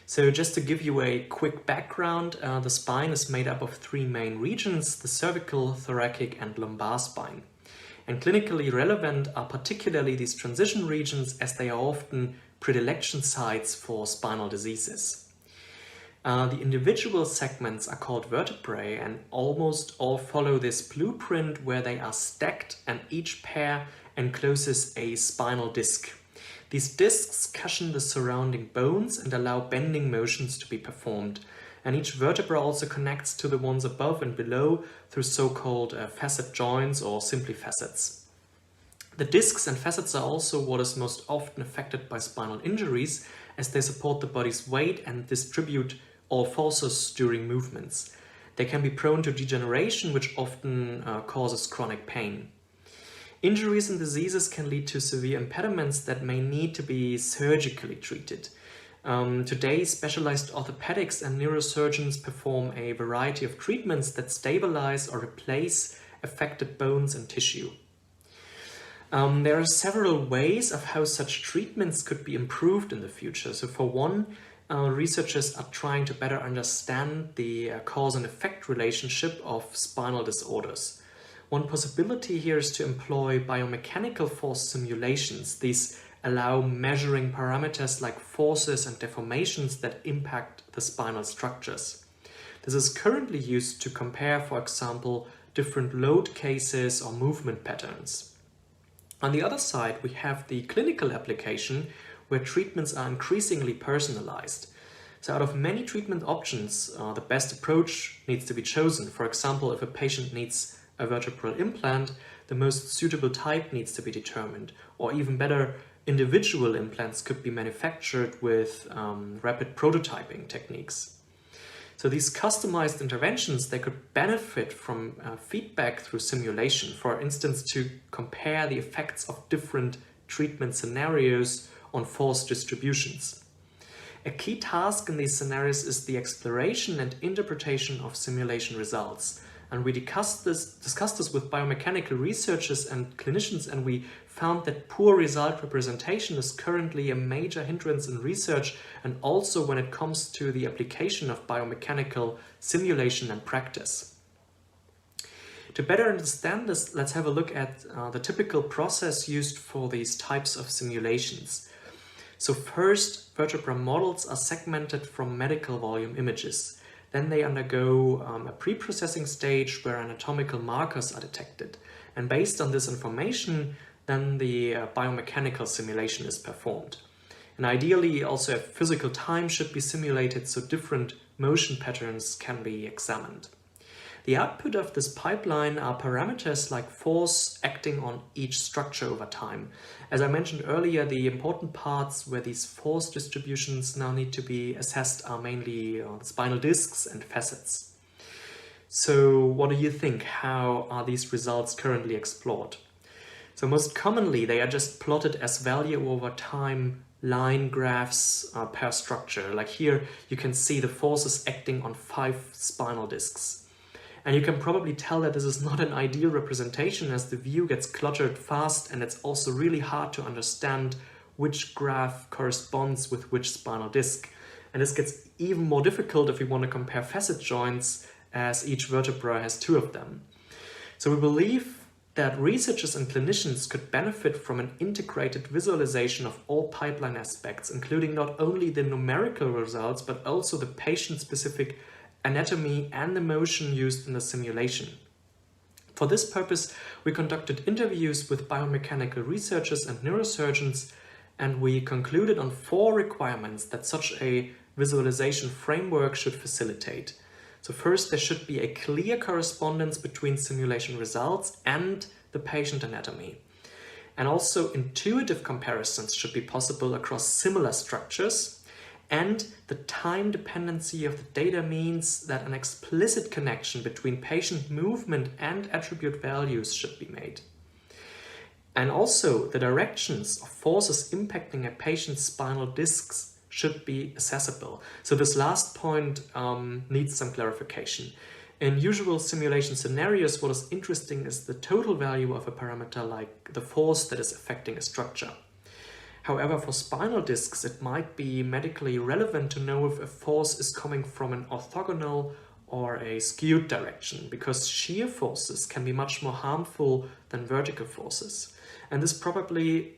So just to give you a quick background, the spine is made up of 3 main regions: the cervical, thoracic and lumbar spine. And clinically relevant are particularly these transition regions, as they are often predilection sites for spinal diseases. The individual segments are called vertebrae and almost all follow this blueprint where they are stacked and each pair encloses a spinal disc. These discs cushion the surrounding bones and allow bending motions to be performed, and each vertebra also connects to the ones above and below through so-called facet joints or simply facets. The discs and facets are also what is most often affected by spinal injuries, as they support the body's weight and distribute all forces during movements. They can be prone to degeneration, which often causes chronic pain. Injuries and diseases can lead to severe impediments that may need to be surgically treated. Today, specialized orthopedics and neurosurgeons perform a variety of treatments that stabilize or replace affected bones and tissue. There are several ways of how such treatments could be improved in the future. So for one, researchers are trying to better understand the cause and effect relationship of spinal disorders. One possibility here is to employ biomechanical force simulations. These allow measuring parameters like forces and deformations that impact the spinal structures. This is currently used to compare, for example, different load cases or movement patterns. On the other side, we have the clinical application where treatments are increasingly personalized. So out of many treatment options, the best approach needs to be chosen. For example, if a patient needs a vertebral implant, the most suitable type needs to be determined. Or even better, individual implants could be manufactured with rapid prototyping techniques. So these customized interventions, they could benefit from feedback through simulation, for instance, to compare the effects of different treatment scenarios on force distributions. A key task in these scenarios is the exploration and interpretation of simulation results. And we discussed this with biomechanical researchers and clinicians, and we found that poor result representation is currently a major hindrance in research, and also when it comes to the application of biomechanical simulation and practice. To better understand this, let's have a look at the typical process used for these types of simulations. So first, vertebra models are segmented from medical volume images. Then they undergo a pre-processing stage where anatomical markers are detected. And based on this information, then the biomechanical simulation is performed. And ideally, also a physical time should be simulated so different motion patterns can be examined. The output of this pipeline are parameters like force acting on each structure over time. As I mentioned earlier, the important parts where these force distributions now need to be assessed are mainly the spinal discs and facets. So what do you think? How are these results currently explored? So most commonly, they are just plotted as value over time line graphs per structure. Like here, you can see the forces acting on 5 spinal discs. And you can probably tell that this is not an ideal representation, as the view gets cluttered fast, and it's also really hard to understand which graph corresponds with which spinal disc. And this gets even more difficult if we want to compare facet joints, as each vertebra has 2 of them. So we believe that researchers and clinicians could benefit from an integrated visualization of all pipeline aspects, including not only the numerical results, but also the patient-specific anatomy and the motion used in the simulation. For this purpose, we conducted interviews with biomechanical researchers and neurosurgeons, and we concluded on 4 requirements that such a visualization framework should facilitate. So first, there should be a clear correspondence between simulation results and the patient anatomy. And also intuitive comparisons should be possible across similar structures. And the time dependency of the data means that an explicit connection between patient movement and attribute values should be made. And also the directions of forces impacting a patient's spinal discs should be accessible. So this last point needs some clarification. In usual simulation scenarios, what is interesting is the total value of a parameter like the force that is affecting a structure. However, for spinal discs, it might be medically relevant to know if a force is coming from an orthogonal or a skewed direction, because shear forces can be much more harmful than vertical forces. And this property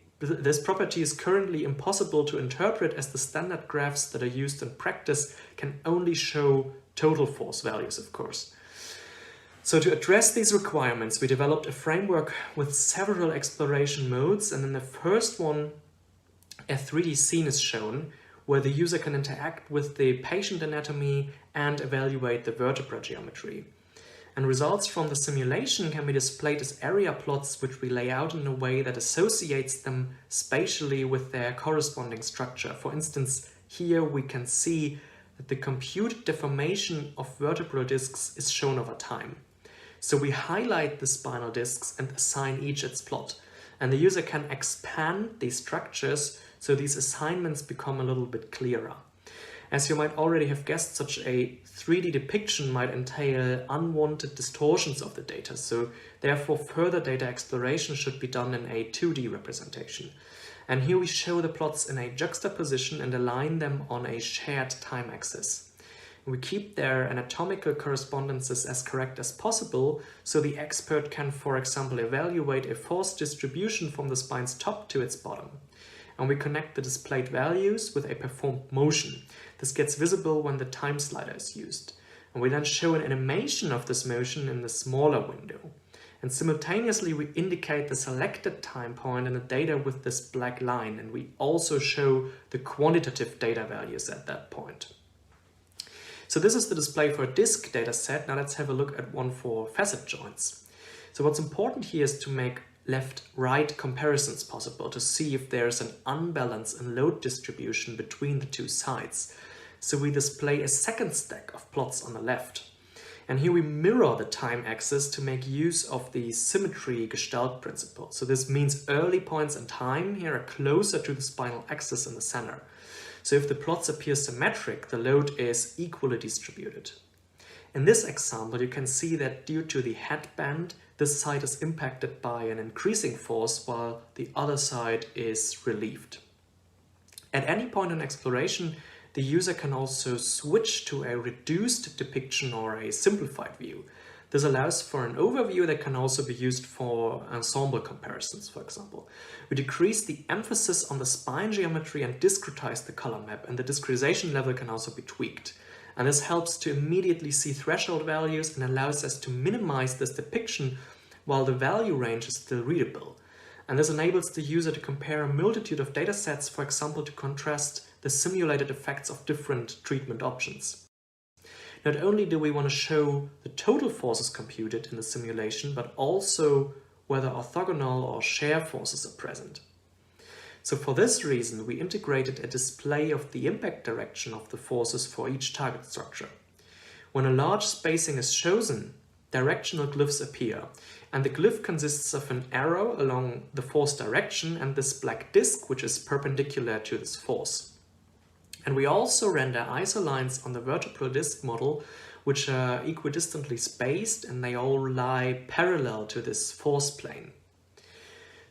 is currently impossible to interpret, as the standard graphs that are used in practice can only show total force values, of course. So to address these requirements, we developed a framework with several exploration modes, and in the first one, a 3D scene is shown where the user can interact with the patient anatomy and evaluate the vertebra geometry. And results from the simulation can be displayed as area plots, which we lay out in a way that associates them spatially with their corresponding structure. For instance, here we can see that the computed deformation of vertebral discs is shown over time. So we highlight the spinal discs and assign each its plot. And the user can expand these structures so these assignments become a little bit clearer. As you might already have guessed, such a 3D depiction might entail unwanted distortions of the data, so therefore further data exploration should be done in a 2D representation. And here we show the plots in a juxtaposition and align them on a shared time axis. We keep their anatomical correspondences as correct as possible, so the expert can, for example, evaluate a force distribution from the spine's top to its bottom. And we connect the displayed values with a performed motion. This gets visible when the time slider is used. And we then show an animation of this motion in the smaller window. And simultaneously we indicate the selected time point in the data with this black line, and we also show the quantitative data values at that point. So this is the display for a disk data set. Now let's have a look at one for facet joints. So what's important here is to make left-right comparisons possible to see if there's an unbalance in load distribution between the two sides. So we display a second stack of plots on the left. And here we mirror the time axis to make use of the symmetry gestalt principle. So this means early points in time here are closer to the spinal axis in the center. So if the plots appear symmetric, the load is equally distributed. In this example, you can see that due to the headband, this side is impacted by an increasing force while the other side is relieved. At any point in exploration, the user can also switch to a reduced depiction or a simplified view. This allows for an overview that can also be used for ensemble comparisons, for example. We decrease the emphasis on the spine geometry and discretize the color map, and the discretization level can also be tweaked. And this helps to immediately see threshold values and allows us to minimize this depiction while the value range is still readable. And this enables the user to compare a multitude of data sets, for example, to contrast the simulated effects of different treatment options. Not only do we want to show the total forces computed in the simulation, but also whether orthogonal or shear forces are present. So for this reason, we integrated a display of the impact direction of the forces for each target structure. When a large spacing is chosen, directional glyphs appear, and the glyph consists of an arrow along the force direction and this black disk, which is perpendicular to this force. And we also render isolines on the vertebral disk model, which are equidistantly spaced, and they all lie parallel to this force plane.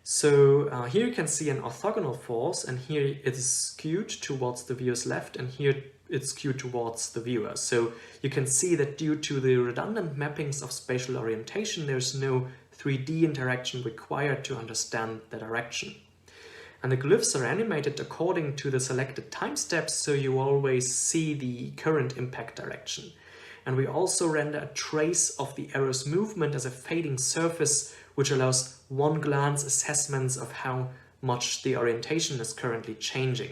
So here you can see an orthogonal force, and here it is skewed towards the viewer's left, and here it's skewed towards the viewer. So you can see that due to the redundant mappings of spatial orientation, there's no 3D interaction required to understand the direction. And the glyphs are animated according to the selected time steps, so you always see the current impact direction. And we also render a trace of the arrow's movement as a fading surface, which allows one-glance assessments of how much the orientation is currently changing.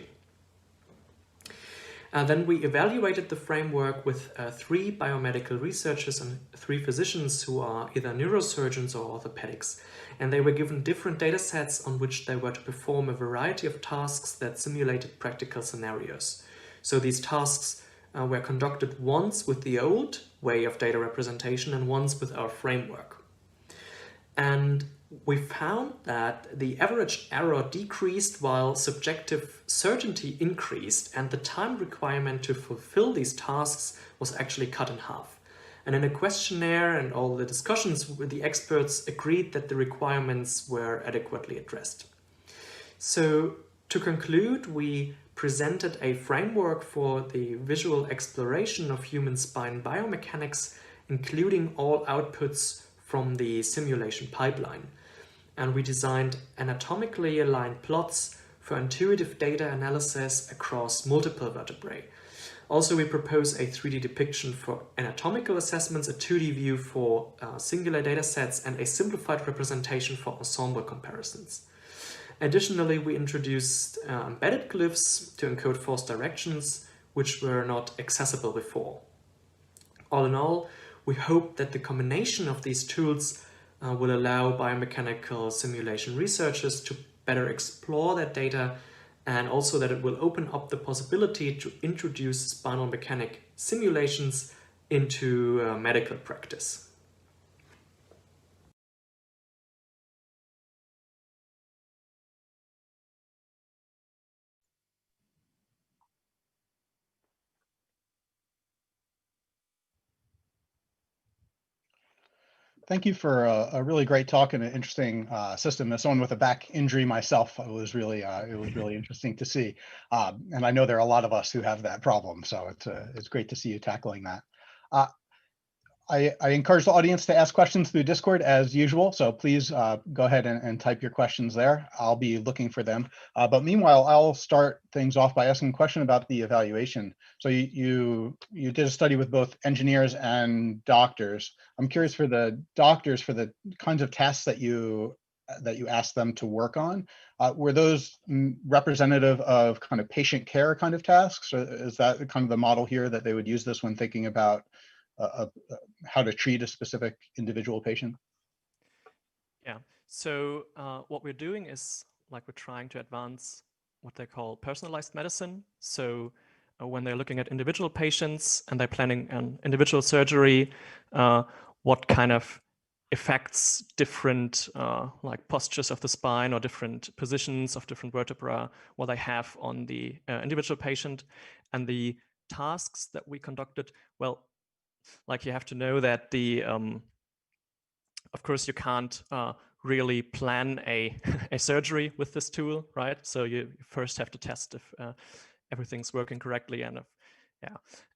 Then we evaluated the framework with 3 biomedical researchers and 3 physicians who are either neurosurgeons or orthopedics. And they were given different data sets on which they were to perform a variety of tasks that simulated practical scenarios. So these tasks were conducted once with the old way of data representation and once with our framework. And we found that the average error decreased while subjective certainty increased, and the time requirement to fulfill these tasks was actually cut in half. And in a questionnaire and all the discussions, the experts agreed that the requirements were adequately addressed. So to conclude, we presented a framework for the visual exploration of human spine biomechanics, including all outputs from the simulation pipeline. And we designed anatomically aligned plots for intuitive data analysis across multiple vertebrae. Also, we propose a 3D depiction for anatomical assessments, a 2D view for singular data sets, and a simplified representation for ensemble comparisons. Additionally, we introduced embedded glyphs to encode force directions, which were not accessible before. All in all, we hope that the combination of these tools will allow biomechanical simulation researchers to better explore that data, and also that it will open up the possibility to introduce spinal mechanic simulations into medical practice. Thank you for a really great talk and an interesting system. As someone with a back injury myself, it was really interesting to see. And I know there are a lot of us who have that problem, so it's great to see you tackling that. I encourage the audience to ask questions through Discord as usual, so please go ahead and type your questions there. I'll be looking for them. But meanwhile, I'll start things off by asking a question about the evaluation. So you did a study with both engineers and doctors. I'm curious for the doctors, for the kinds of tasks that you asked them to work on. Were those representative of kind of patient care kind of tasks? Or is that kind of the model here that they would use this when thinking about how to treat a specific individual patient? Yeah, so what we're doing is we're trying to advance what they call personalized medicine. So when they're looking at individual patients and they're planning an individual surgery, what kind of affects different postures of the spine or different positions of different vertebra, what they have on the individual patient. And the tasks that we conducted, well, you have to know that of course you can't really plan a surgery with this tool, right? So you first have to test if everything's working correctly, and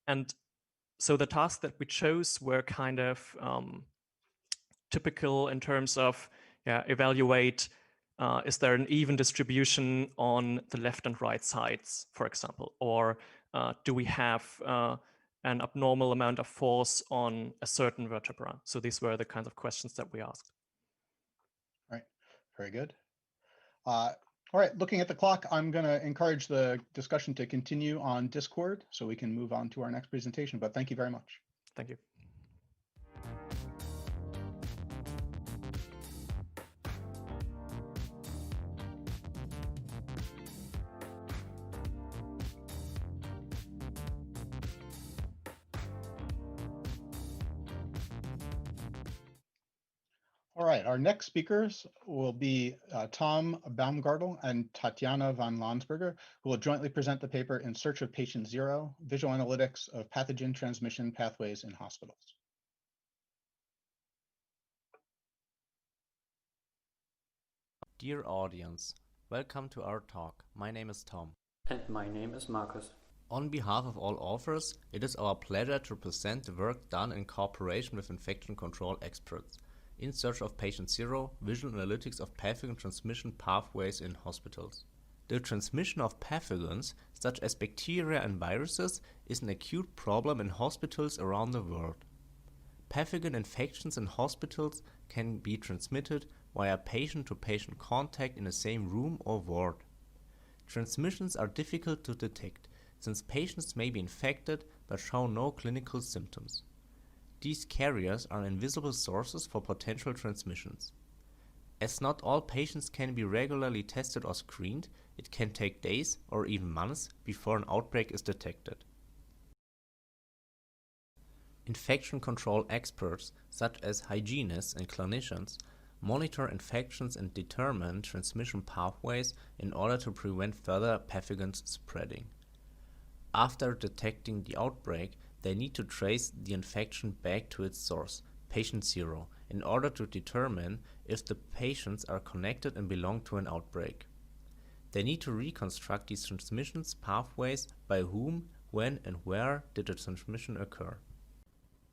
and so the tasks that we chose were kind of typical in terms of evaluate is there an even distribution on the left and right sides, for example, or do we have an abnormal amount of force on a certain vertebra? So these were the kinds of questions that we asked. Right, very good. All right, looking at the clock, I'm going to encourage the discussion to continue on Discord so we can move on to our next presentation, but thank you very much. Thank you. All right, our next speakers will be Tom Baumgartl and Tatjana van Lansberger, who will jointly present the paper In Search of Patient Zero, Visual Analytics of Pathogen Transmission Pathways in Hospitals. Dear audience, welcome to our talk. My name is Tom. And my name is Markus. On behalf of all authors, it is our pleasure to present the work done in cooperation with infection control experts. In Search of Patient Zero, Visual Analytics of Pathogen Transmission Pathways in Hospitals. The transmission of pathogens, such as bacteria and viruses, is an acute problem in hospitals around the world. Pathogen infections in hospitals can be transmitted via patient-to-patient contact in the same room or ward. Transmissions are difficult to detect, since patients may be infected but show no clinical symptoms. These carriers are invisible sources for potential transmissions. As not all patients can be regularly tested or screened, it can take days or even months before an outbreak is detected. Infection control experts, such as hygienists and clinicians, monitor infections and determine transmission pathways in order to prevent further pathogens spreading. After detecting the outbreak, they need to trace the infection back to its source, patient zero, in order to determine if the patients are connected and belong to an outbreak. They need to reconstruct these transmissions pathways by whom, when, and where did the transmission occur.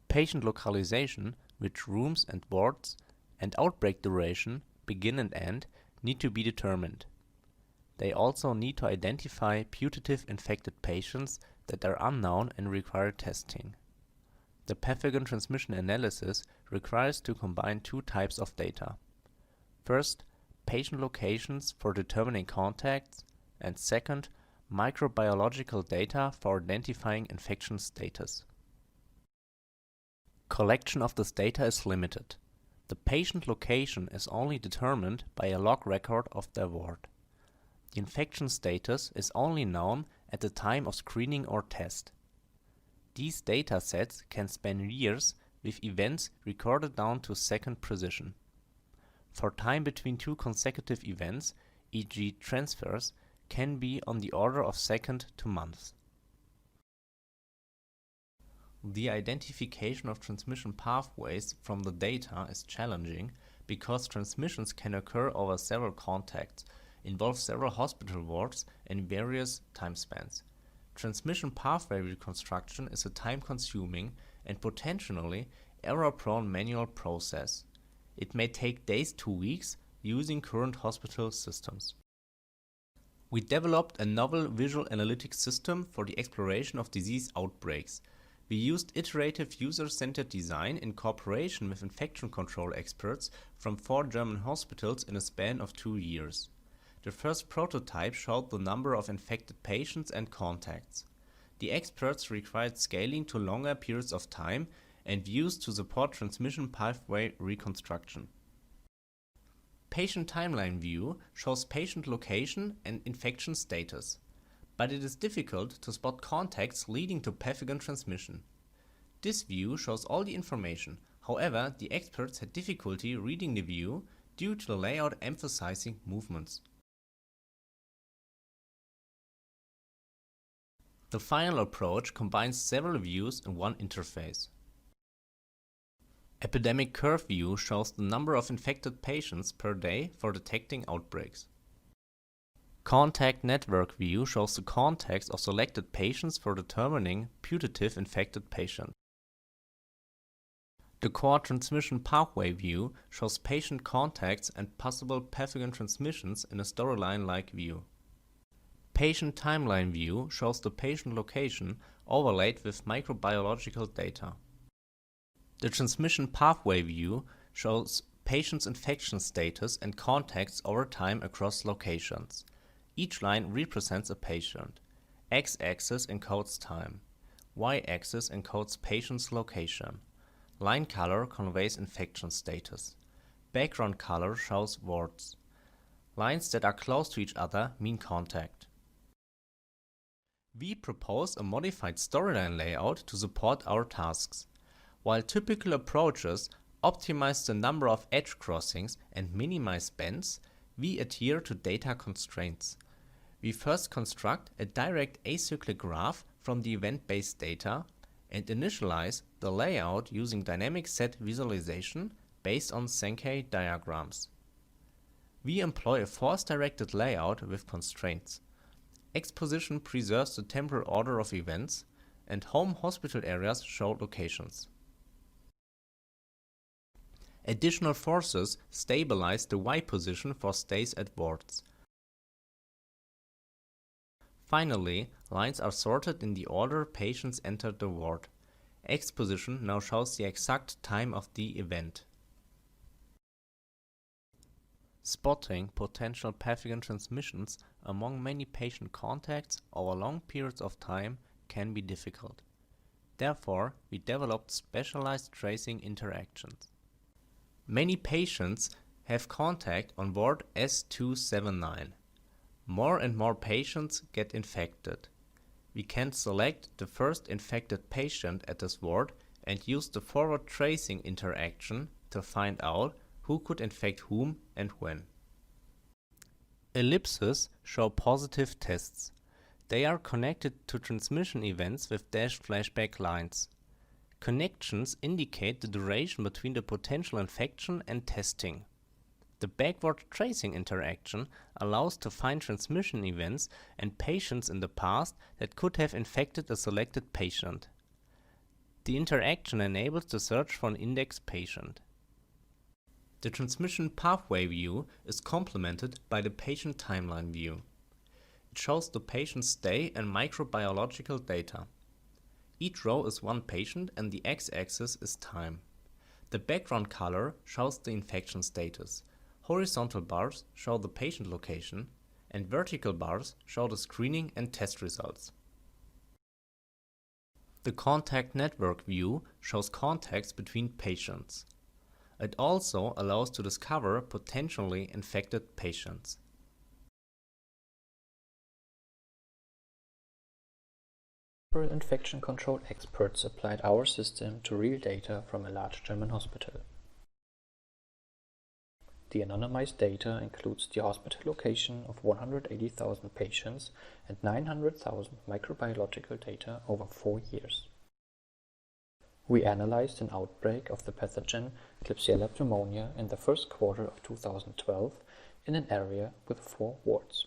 Patient localization, which rooms and wards, and outbreak duration, begin and end, need to be determined. They also need to identify putative infected patients that are unknown and require testing. The pathogen transmission analysis requires to combine two types of data. First, patient locations for determining contacts, and second, microbiological data for identifying infection status. Collection of this data is limited. The patient location is only determined by a log record of their ward. The infection status is only known at the time of screening or test. These data sets can span years with events recorded down to second precision. For time between two consecutive events, e.g. transfers, can be on the order of second to months. The identification of transmission pathways from the data is challenging because transmissions can occur over several contacts, involve several hospital wards, and various time spans. Transmission pathway reconstruction is a time-consuming and potentially error-prone manual process. It may take days to weeks using current hospital systems. We developed a novel visual analytics system for the exploration of disease outbreaks. We used iterative user-centered design in cooperation with infection control experts from 4 German hospitals in a span of 2 years. The first prototype showed the number of infected patients and contacts. The experts required scaling to longer periods of time and views to support transmission pathway reconstruction. Patient timeline view shows patient location and infection status, but it is difficult to spot contacts leading to pathogen transmission. This view shows all the information. However, the experts had difficulty reading the view due to the layout emphasizing movements. The final approach combines several views in one interface. Epidemic curve view shows the number of infected patients per day for detecting outbreaks. Contact network view shows the contacts of selected patients for determining putative infected patients. The core transmission pathway view shows patient contacts and possible pathogen transmissions in a storyline-like view. Patient timeline view shows the patient location overlaid with microbiological data. The transmission pathway view shows patient's infection status and contacts over time across locations. Each line represents a patient. X-axis encodes time. Y-axis encodes patient's location. Line color conveys infection status. Background color shows wards. Lines that are close to each other mean contact. We propose a modified storyline layout to support our tasks. While typical approaches optimize the number of edge crossings and minimize bends, we adhere to data constraints. We first construct a direct acyclic graph from the event-based data and initialize the layout using dynamic set visualization based on Sankey diagrams. We employ a force-directed layout with constraints. Exposition preserves the temporal order of events, and home hospital areas show locations. Additional forces stabilize the Y position for stays at wards. Finally, lines are sorted in the order patients entered the ward. X position now shows the exact time of the event. Spotting potential pathogen transmissions among many patient contacts over long periods of time can be difficult. Therefore, we developed specialized tracing interactions. Many patients have contact on ward S279. More and more patients get infected. We can select the first infected patient at this ward and use the forward tracing interaction to find out who could infect whom and when. Ellipses show positive tests. They are connected to transmission events with dashed flashback lines. Connections indicate the duration between the potential infection and testing. The backward tracing interaction allows to find transmission events and patients in the past that could have infected a selected patient. The interaction enables the search for an index patient. The transmission pathway view is complemented by the patient timeline view. It shows the patient's stay and microbiological data. Each row is one patient and the x-axis is time. The background color shows the infection status. Horizontal bars show the patient location, and vertical bars show the screening and test results. The contact network view shows contacts between patients. It also allows to discover potentially infected patients. Several infection control experts applied our system to real data from a large German hospital. The anonymized data includes the hospital location of 180,000 patients and 900,000 microbiological data over 4 years. We analyzed an outbreak of the pathogen Klebsiella pneumonia in the first quarter of 2012 in an area with 4 wards.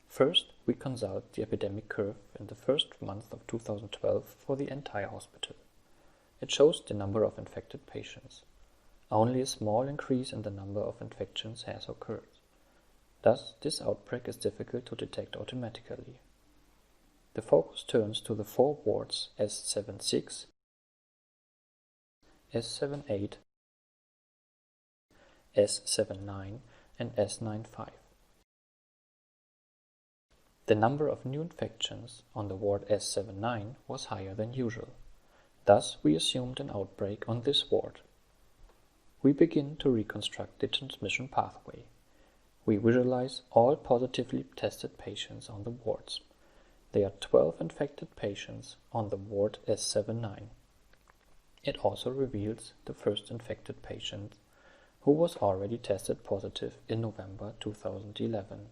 First, we consult the epidemic curve in the first month of 2012 for the entire hospital. It shows the number of infected patients. Only a small increase in the number of infections has occurred. Thus, this outbreak is difficult to detect automatically. The focus turns to the 4 wards S76, S78, S79 and S95. The number of new infections on the ward S79 was higher than usual. Thus, we assumed an outbreak on this ward. We begin to reconstruct the transmission pathway. We visualize all positively tested patients on the wards. There are 12 infected patients on the ward S79. It also reveals the first infected patient, who was already tested positive in November 2011,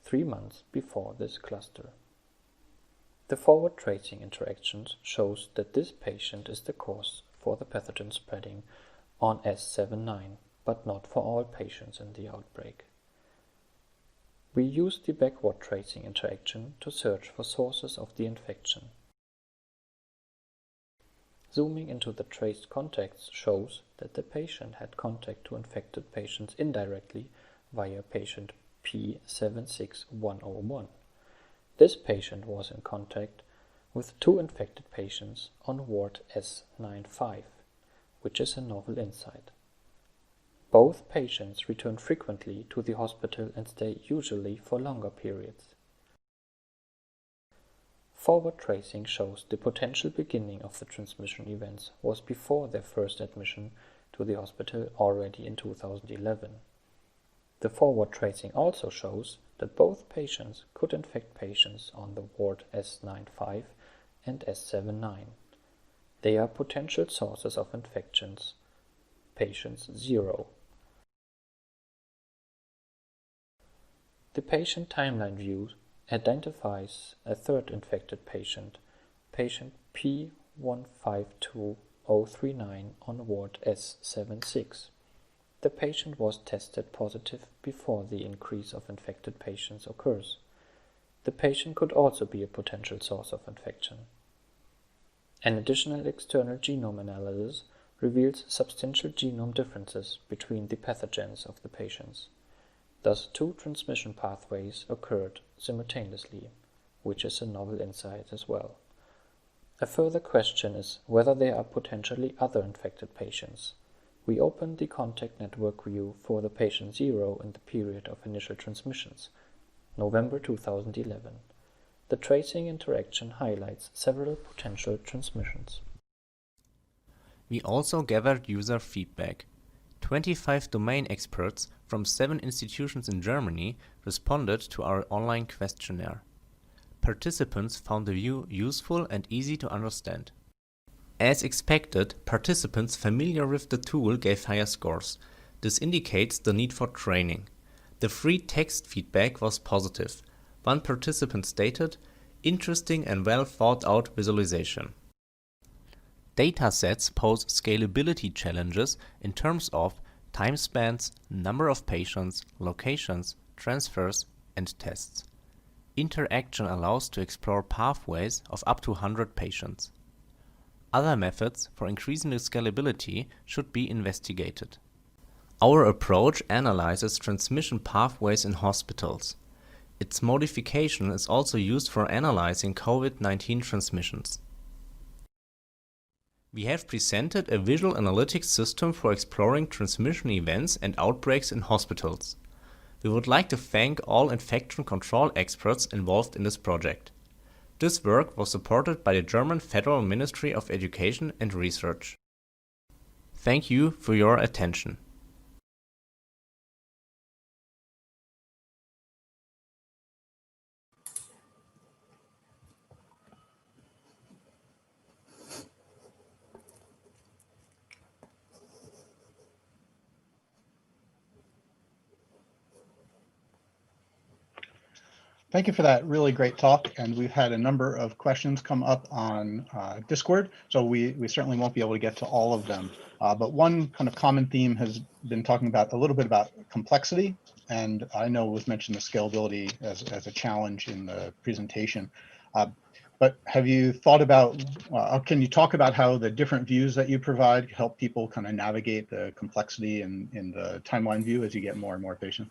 3 months before this cluster. The forward tracing interactions shows that this patient is the cause for the pathogen spreading on S79, but not for all patients in the outbreak. We use the backward tracing interaction to search for sources of the infection. Zooming into the traced contacts shows that the patient had contact to infected patients indirectly via patient P76101. This patient was in contact with 2 infected patients on ward S95, which is a novel insight. Both patients return frequently to the hospital and stay usually for longer periods. Forward tracing shows the potential beginning of the transmission events was before their first admission to the hospital already in 2011. The forward tracing also shows that both patients could infect patients on the ward S95 and S79. They are potential sources of infections. Patients 0. The patient timeline view identifies a third infected patient, patient P152039 on ward S76. The patient was tested positive before the increase of infected patients occurs. The patient could also be a potential source of infection. An additional external genome analysis reveals substantial genome differences between the pathogens of the patients. Thus, 2 transmission pathways occurred simultaneously, which is a novel insight as well. A further question is whether there are potentially other infected patients. We opened the contact network view for the patient 0 in the period of initial transmissions, November 2011. The tracing interaction highlights several potential transmissions. We also gathered user feedback. 25 domain experts from 7 institutions in Germany responded to our online questionnaire. Participants found the view useful and easy to understand. As expected, participants familiar with the tool gave higher scores. This indicates the need for training. The free text feedback was positive. One participant stated, "Interesting and well thought out visualization." Datasets pose scalability challenges in terms of time spans, number of patients, locations, transfers, and tests. Interaction allows to explore pathways of up to 100 patients. Other methods for increasing the scalability should be investigated. Our approach analyzes transmission pathways in hospitals. Its modification is also used for analyzing COVID-19 transmissions. We have presented a visual analytics system for exploring transmission events and outbreaks in hospitals. We would like to thank all infection control experts involved in this project. This work was supported by the German Federal Ministry of Education and Research. Thank you for your attention. Thank you for that really great talk. And we've had a number of questions come up on Discord, so we certainly won't be able to get to all of them. But one kind of common theme has been talking about a little bit about complexity. And I know was mentioned the scalability as a challenge in the presentation. But have you thought about, can you talk about how the different views that you provide help people kind of navigate the complexity in the timeline view as you get more and more patients?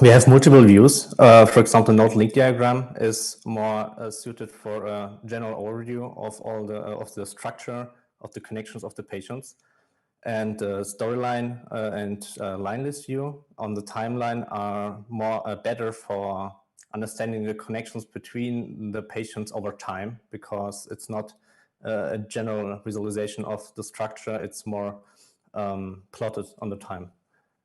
We have multiple views. For example, node link diagram is more suited for a general overview of all the structure of the connections of the patients. And storyline and line list view on the timeline are better for understanding the connections between the patients over time, because it's not a general visualization of the structure, it's more plotted on the time.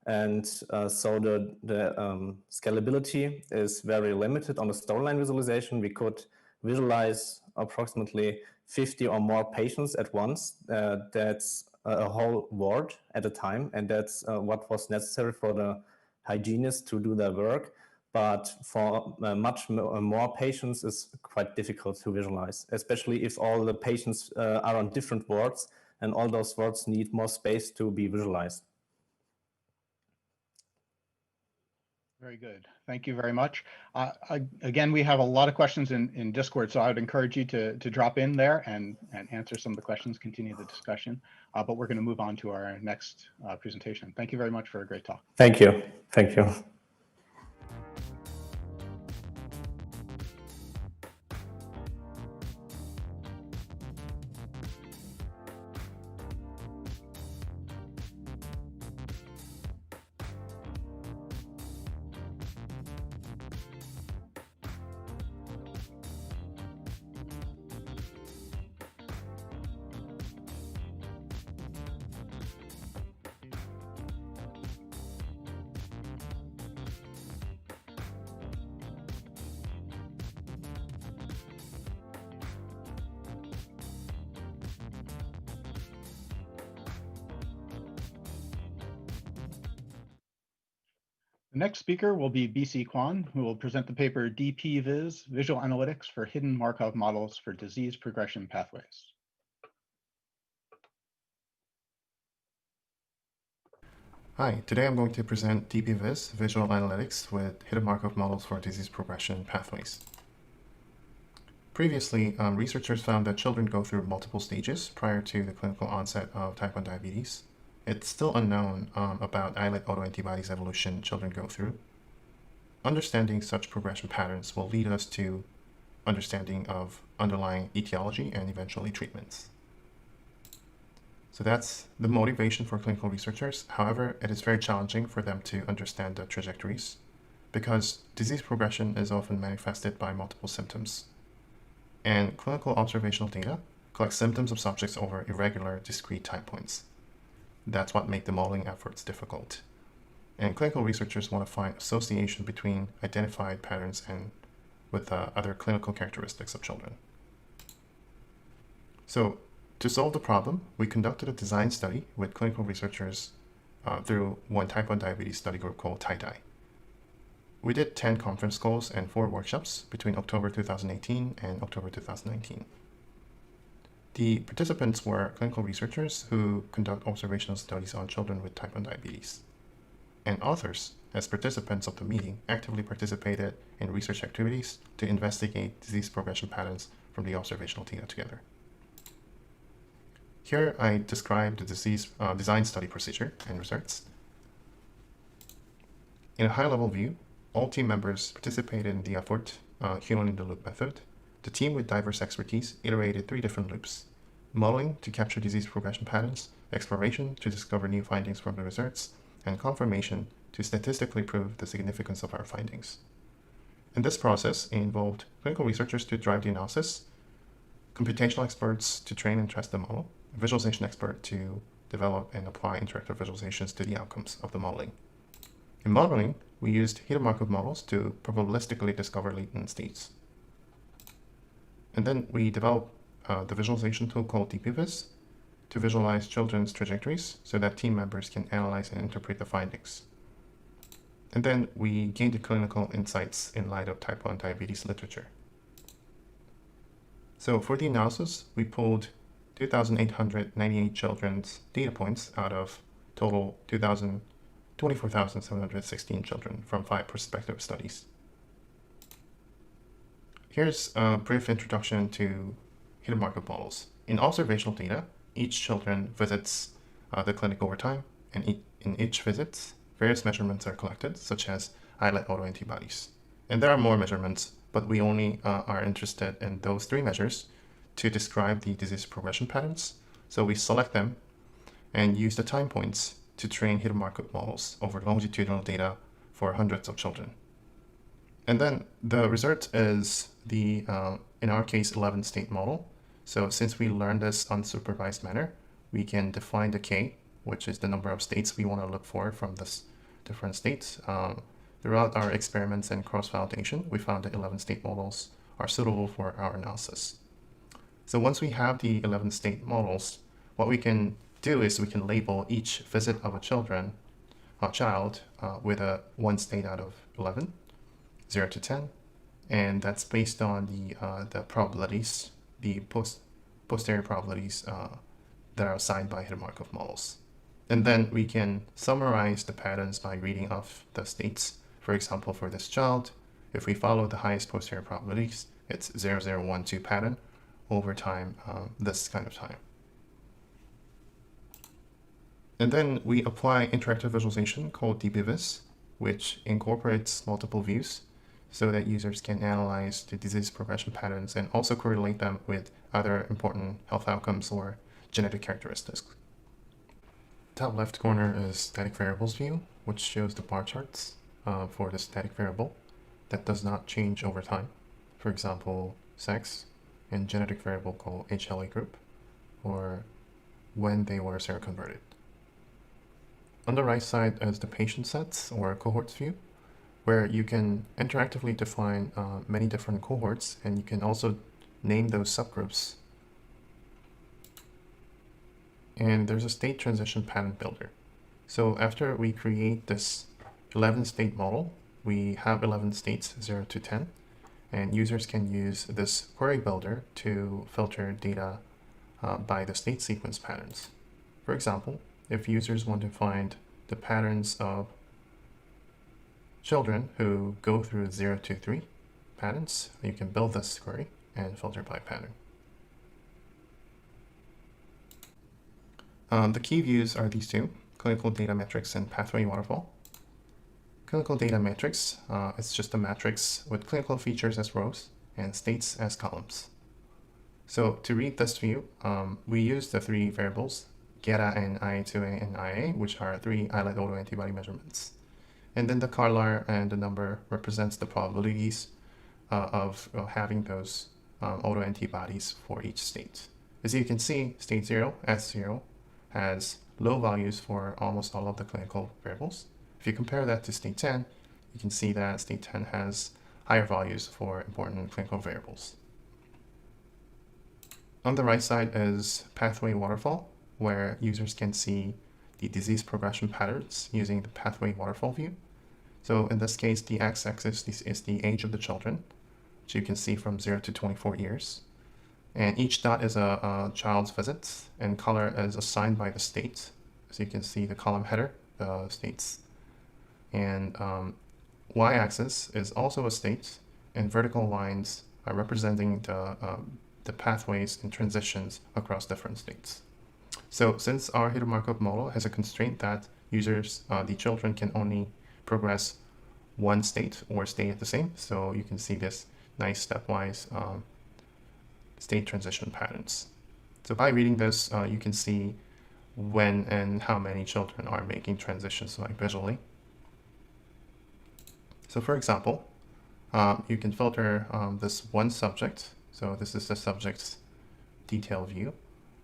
And so the scalability is very limited on the storyline visualization. We could visualize approximately 50 or more patients at once. That's a whole ward at a time, and that's what was necessary for the hygienists to do their work. But for much more patients, it's quite difficult to visualize, especially if all the patients are on different wards, and all those wards need more space to be visualized. Very good. Thank you very much. Again, we have a lot of questions in Discord, so I would encourage you to drop in there and answer some of the questions, continue the discussion. But we're going to move on to our next presentation. Thank you very much for a great talk. Thank you. Thank you. The next speaker will be BC Kwan, who will present the paper DP-VIS, Visual Analytics for Hidden Markov Models for Disease Progression Pathways. Hi, today I'm going to present DP-VIS, Visual Analytics with Hidden Markov Models for Disease Progression Pathways. Previously, researchers found that children go through multiple stages prior to the clinical onset of type 1 diabetes. It's still unknown about islet autoantibodies evolution children go through. Understanding such progression patterns will lead us to understanding of underlying etiology and eventually treatments. So that's the motivation for clinical researchers. However, it is very challenging for them to understand the trajectories because disease progression is often manifested by multiple symptoms. And clinical observational data collects symptoms of subjects over irregular, discrete time points. That's what makes the modeling efforts difficult. And clinical researchers want to find association between identified patterns and with other clinical characteristics of children. So to solve the problem, we conducted a design study with clinical researchers through one type 1 diabetes study group called TIDI. We did 10 conference calls and 4 workshops between October 2018 and October 2019. The participants were clinical researchers who conduct observational studies on children with type 1 diabetes. And authors, as participants of the meeting, actively participated in research activities to investigate disease progression patterns from the observational data together. Here I describe the disease design study procedure and results. In a high-level view, all team members participated in the effort human-in-the-loop method the team with diverse expertise iterated 3 different loops: modeling to capture disease progression patterns, exploration to discover new findings from the results, and confirmation to statistically prove the significance of our findings. In this process, it involved clinical researchers to drive the analysis, computational experts to train and test the model, a visualization expert to develop and apply interactive visualizations to the outcomes of the modeling. In modeling, we used heated Markov models to probabilistically discover latent states. And then we developed the visualization tool called VIS to visualize children's trajectories so that team members can analyze and interpret the findings. And then we gained the clinical insights in light of type 1 diabetes literature. So for the analysis, we pulled 2,898 children's data points out of total 24,716 children from 5 prospective studies. Here's a brief introduction to heated Markov models. In observational data, each children visits the clinic over time, and in each visit, various measurements are collected, such as islet autoantibodies. And there are more measurements, but we only are interested in those 3 measures to describe the disease progression patterns. So we select them and use the time points to train heated Markov models over longitudinal data for hundreds of children. And then the result is the, in our case, 11-state model. So since we learned this unsupervised manner, we can define the K, which is the number of states we want to look for from this different states. Throughout our experiments and cross-validation, we found that 11-state models are suitable for our analysis. So once we have the 11-state models, what we can do is we can label each visit of a child with a 1 state out of 11, 0 to 10, and that's based on the probabilities, the posterior probabilities that are assigned by heated Markov models. And then we can summarize the patterns by reading off the states. For example, for this child, if we follow the highest posterior probabilities, it's 0012 pattern over time, this kind of time. And then we apply interactive visualization called VIS, which incorporates multiple views so that users can analyze the disease progression patterns and also correlate them with other important health outcomes or genetic characteristics. Top left corner is static variables view, which shows the bar charts for the static variable that does not change over time. For example, sex and genetic variable called HLA group, or when they were seroconverted. On the right side is the patient sets or cohorts view, where you can interactively define many different cohorts, and you can also name those subgroups. And there's a state transition pattern builder. So after we create this 11-state model, we have 11 states, 0 to 10, and users can use this query builder to filter data by the state sequence patterns. For example, if users want to find the patterns of children who go through 0 to 3 patterns, you can build this query and filter by pattern. The key views are these 2, clinical data matrix and pathway waterfall. Clinical data matrix is just a matrix with clinical features as rows and states as columns. So to read this view, we use the 3 variables, GETA and IA2A and IA, which are 3 islet autoantibody measurements. And then the color and the number represents the probabilities of having those autoantibodies for each state. As you can see, state 0, S0, has low values for almost all of the clinical variables. If you compare that to state 10, you can see that state 10 has higher values for important clinical variables. On the right side is pathway waterfall, where users can see the disease progression patterns using the pathway waterfall view. So in this case, the x-axis is the age of the children, which you can see from 0 to 24 years. And each dot is a child's visit, and color is assigned by the state. So you can see the column header, the states. And y-axis is also a state, and vertical lines are representing the pathways and transitions across different states. So since our heated Markov model has a constraint that users, the children, can only progress 1 state or stay at the same, so you can see this nice stepwise state transition patterns. So by reading this, you can see when and how many children are making transitions like visually. So for example, you can filter this one subject. So this is the subject's detail view,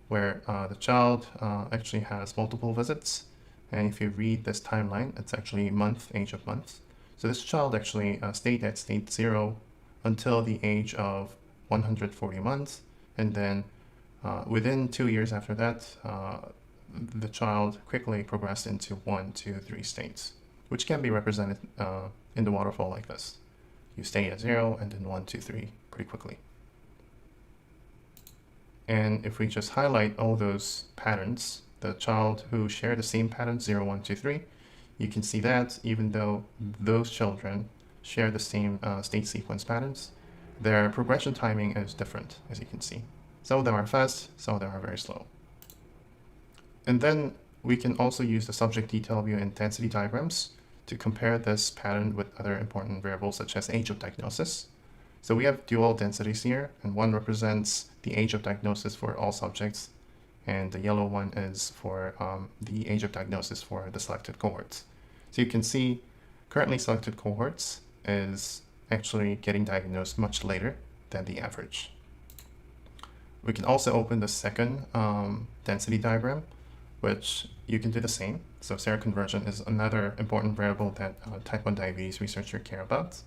where the child actually has multiple visits. And if you read this timeline, it's actually month, age of month. So this child actually stayed at state 0 until the age of 140 months. And then within 2 years after that, the child quickly progressed into 1, 2, 3 states, which can be represented in the waterfall like this. You stay at 0 and then 1, 2, 3 pretty quickly. And if we just highlight all those patterns, the child who share the same pattern 0, 1, 2, 3, you can see that even though those children share the same state sequence patterns, their progression timing is different, as you can see. Some of them are fast, some of them are very slow. And then we can also use the subject detail view and density diagrams to compare this pattern with other important variables such as age of diagnosis. So we have dual densities here, and one represents the age of diagnosis for all subjects, and the yellow one is for the age of diagnosis for the selected cohorts. So you can see currently selected cohorts is actually getting diagnosed much later than the average. We can also open the second density diagram, which you can do the same. So seroconversion is another important variable that type 1 diabetes researchers care about.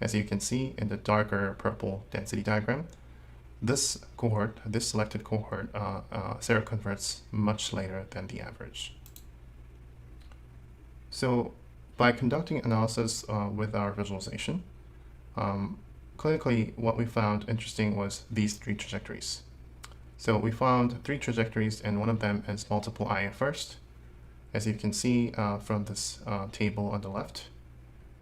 As you can see in the darker purple density diagram, this cohort, this selected cohort, seroconverts much later than the average. So by conducting analysis with our visualization, clinically what we found interesting was these 3 trajectories. So we found 3 trajectories, and one of them is multiple IA first, as you can see from this table on the left.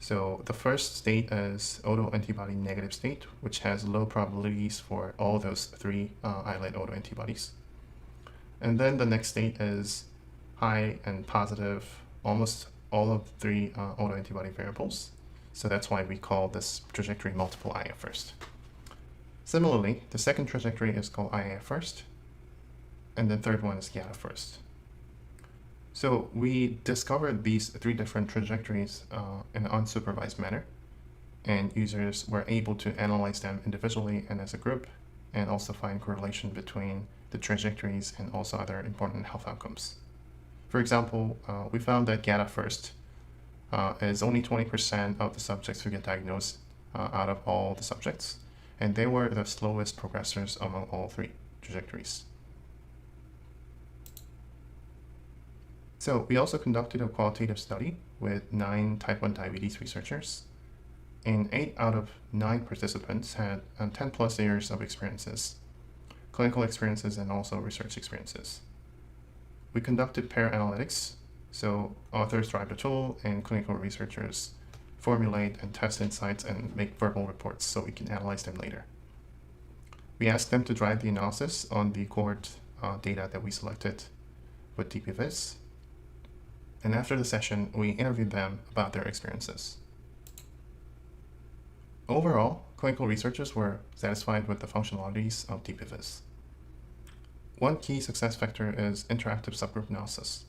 So the first state is autoantibody negative state, which has low probabilities for all those 3 islet autoantibodies. And then the next state is high and positive, almost all of 3 autoantibody variables. So that's why we call this trajectory multiple IA first. Similarly, the second trajectory is called IA first, and the third one is GATA first. So we discovered these 3 different trajectories in an unsupervised manner, and users were able to analyze them individually and as a group, and also find correlation between the trajectories and also other important health outcomes. For example, we found that GATA first is only 20% of the subjects who get diagnosed out of all the subjects, and they were the slowest progressors among all 3 trajectories. So we also conducted a qualitative study with 9 type 1 diabetes researchers, and 8 out of 9 participants had 10 plus years of experiences, clinical experiences and also research experiences. We conducted pair analytics, so authors drive the tool and clinical researchers formulate and test insights and make verbal reports so we can analyze them later. We asked them to drive the analysis on the cohort data that we selected with DPVIS. And after the session, we interviewed them about their experiences. Overall, clinical researchers were satisfied with the functionalities of DPVIS. One key success factor is interactive subgroup analysis.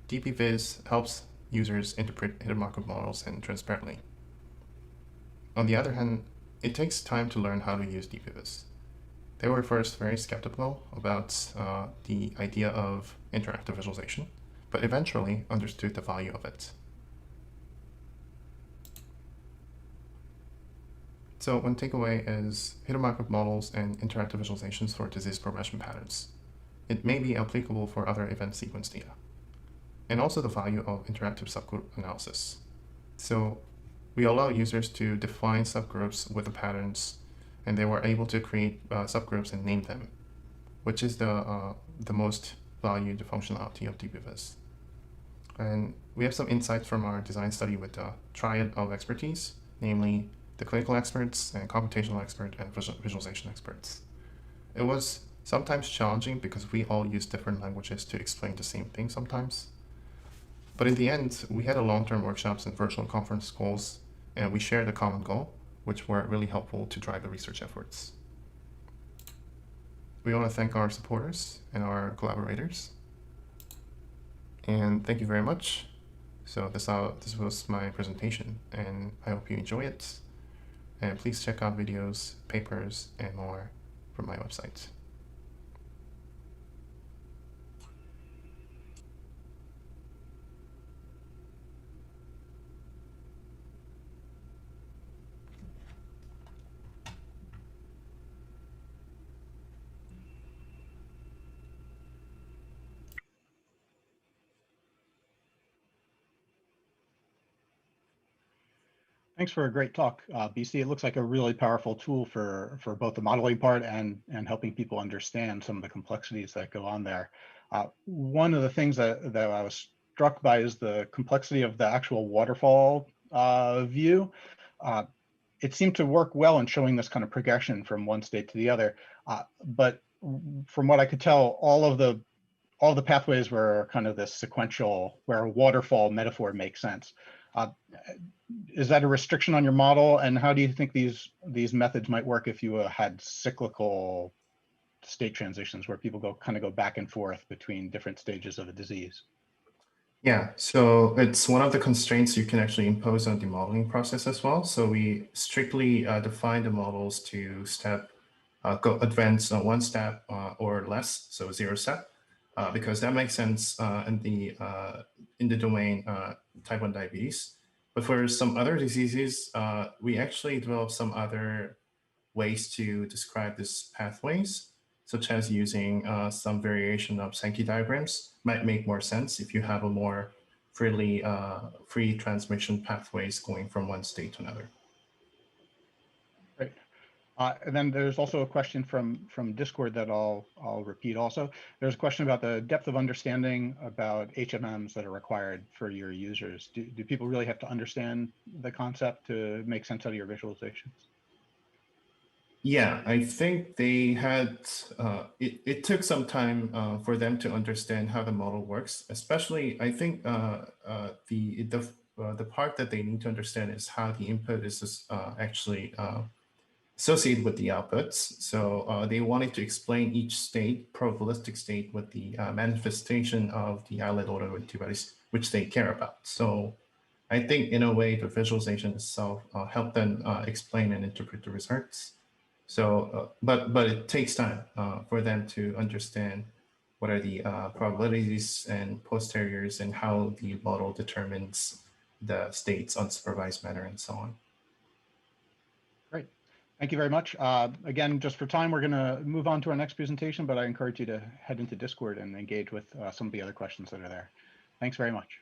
DPVIS helps users interpret hidden Markov models and transparently. On the other hand, it takes time to learn how to use DPVIS. They were first very skeptical about the idea of interactive visualization, but eventually understood the value of it. So one takeaway is hidden Markov models and interactive visualizations for disease progression patterns. It may be applicable for other event sequence data. And also the value of interactive subgroup analysis. So we allow users to define subgroups with the patterns, and they were able to create subgroups and name them, which is the most valued functionality of DPVIS. And we have some insights from our design study with the triad of expertise, namely the clinical experts and computational expert and visualization experts. It was sometimes challenging because we all use different languages to explain the same thing sometimes. But in the end, we had a long-term workshops and virtual conference calls, and we shared a common goal, which were really helpful to drive the research efforts. we want to thank our supporters and our collaborators. And thank you very much. So this was my presentation, and I hope you enjoy it. And please check out videos, papers, and more from my website. Thanks for a great talk, BC. It looks like a really powerful tool for both the modeling part and helping people understand some of the complexities that go on there. One of the things that I was struck by is the complexity of the actual waterfall view. It seemed to work well in showing this kind of progression from one state to the other. But from what I could tell, all the pathways were kind of this sequential, where a waterfall metaphor makes sense. Is that a restriction on your model? And how do you think these methods might work if you had cyclical state transitions where people kind of go back and forth between different stages of a disease? Yeah, so it's one of the constraints you can actually impose on the modeling process as well. So we strictly define the models to go advance one step or less, so 0 step, because that makes sense in the domain type 1 diabetes. But for some other diseases, we actually developed some other ways to describe these pathways, such as using some variation of Sankey diagrams. Might make more sense if you have a more free transmission pathways going from one state to another. Great. And then there's also a question from Discord that I'll repeat also. There's a question about the depth of understanding about HMMs that are required for your users. Do people really have to understand the concept to make sense out of your visualizations? Yeah, I think they had, it took some time for them to understand how the model works, especially I think the part that they need to understand is how the input is actually associated with the outputs. So they wanted to explain each state, probabilistic state, with the manifestation of the islet autoantibodies, which they care about. So I think in a way, the visualization itself helped them explain and interpret the results. So, but it takes time for them to understand what are the probabilities and posteriors and how the model determines the states unsupervised manner and so on. Great. Thank you very much. Again, just for time, we're going to move on to our next presentation, but I encourage you to head into Discord and engage with some of the other questions that are there. Thanks very much.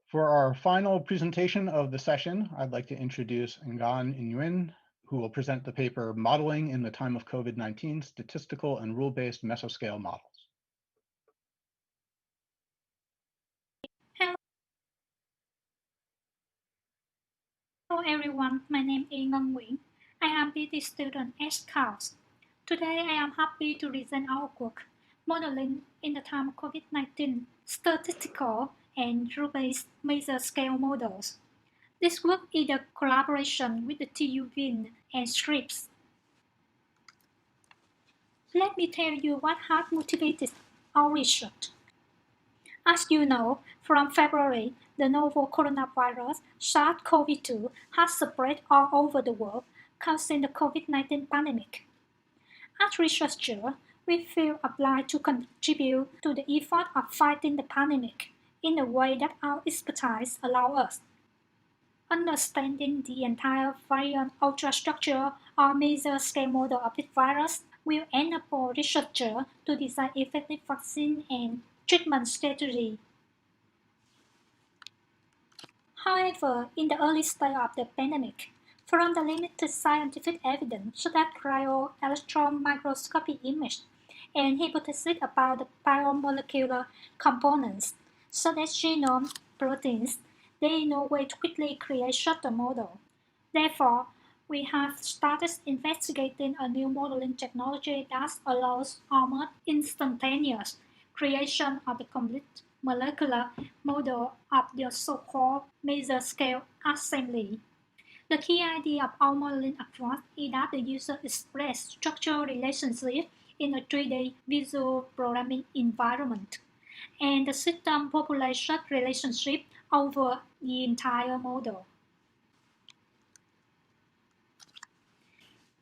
For our final presentation of the session, I'd like to introduce Ngan Nguyen, who will present the paper Modeling in the Time of COVID-19, Statistical and Rule-Based Mesoscale Models. Hello everyone, my name is Ngan Nguyen. I am PhD student at Course. Today I am happy to present our work, Modeling in the Time of COVID-19, Statistical and Rule-Based Mesoscale Models. This work is a collaboration with the TU Wien and Scripps. Let me tell you what has motivated our research. As you know, from February, the novel coronavirus SARS-CoV-2 has spread all over the world, causing the COVID-19 pandemic. As researchers, we feel obliged to contribute to the effort of fighting the pandemic in the way that our expertise allows us. Understanding the entire variant ultrastructure or mesoscale model of this virus will enable researchers to design effective vaccine and treatment strategy. However, in the early stage of the pandemic, from the limited scientific evidence such as cryo-electron microscopy image and hypotheses about the biomolecular components, such as genome, proteins. There is no way to quickly create such a model. Therefore, we have started investigating a new modeling technology that allows almost instantaneous creation of the complete molecular model of the so-called meso-scale assembly. The key idea of our modeling approach is that the user expresses structural relationships in a 3D visual programming environment, and the system populates such relationship over the entire model.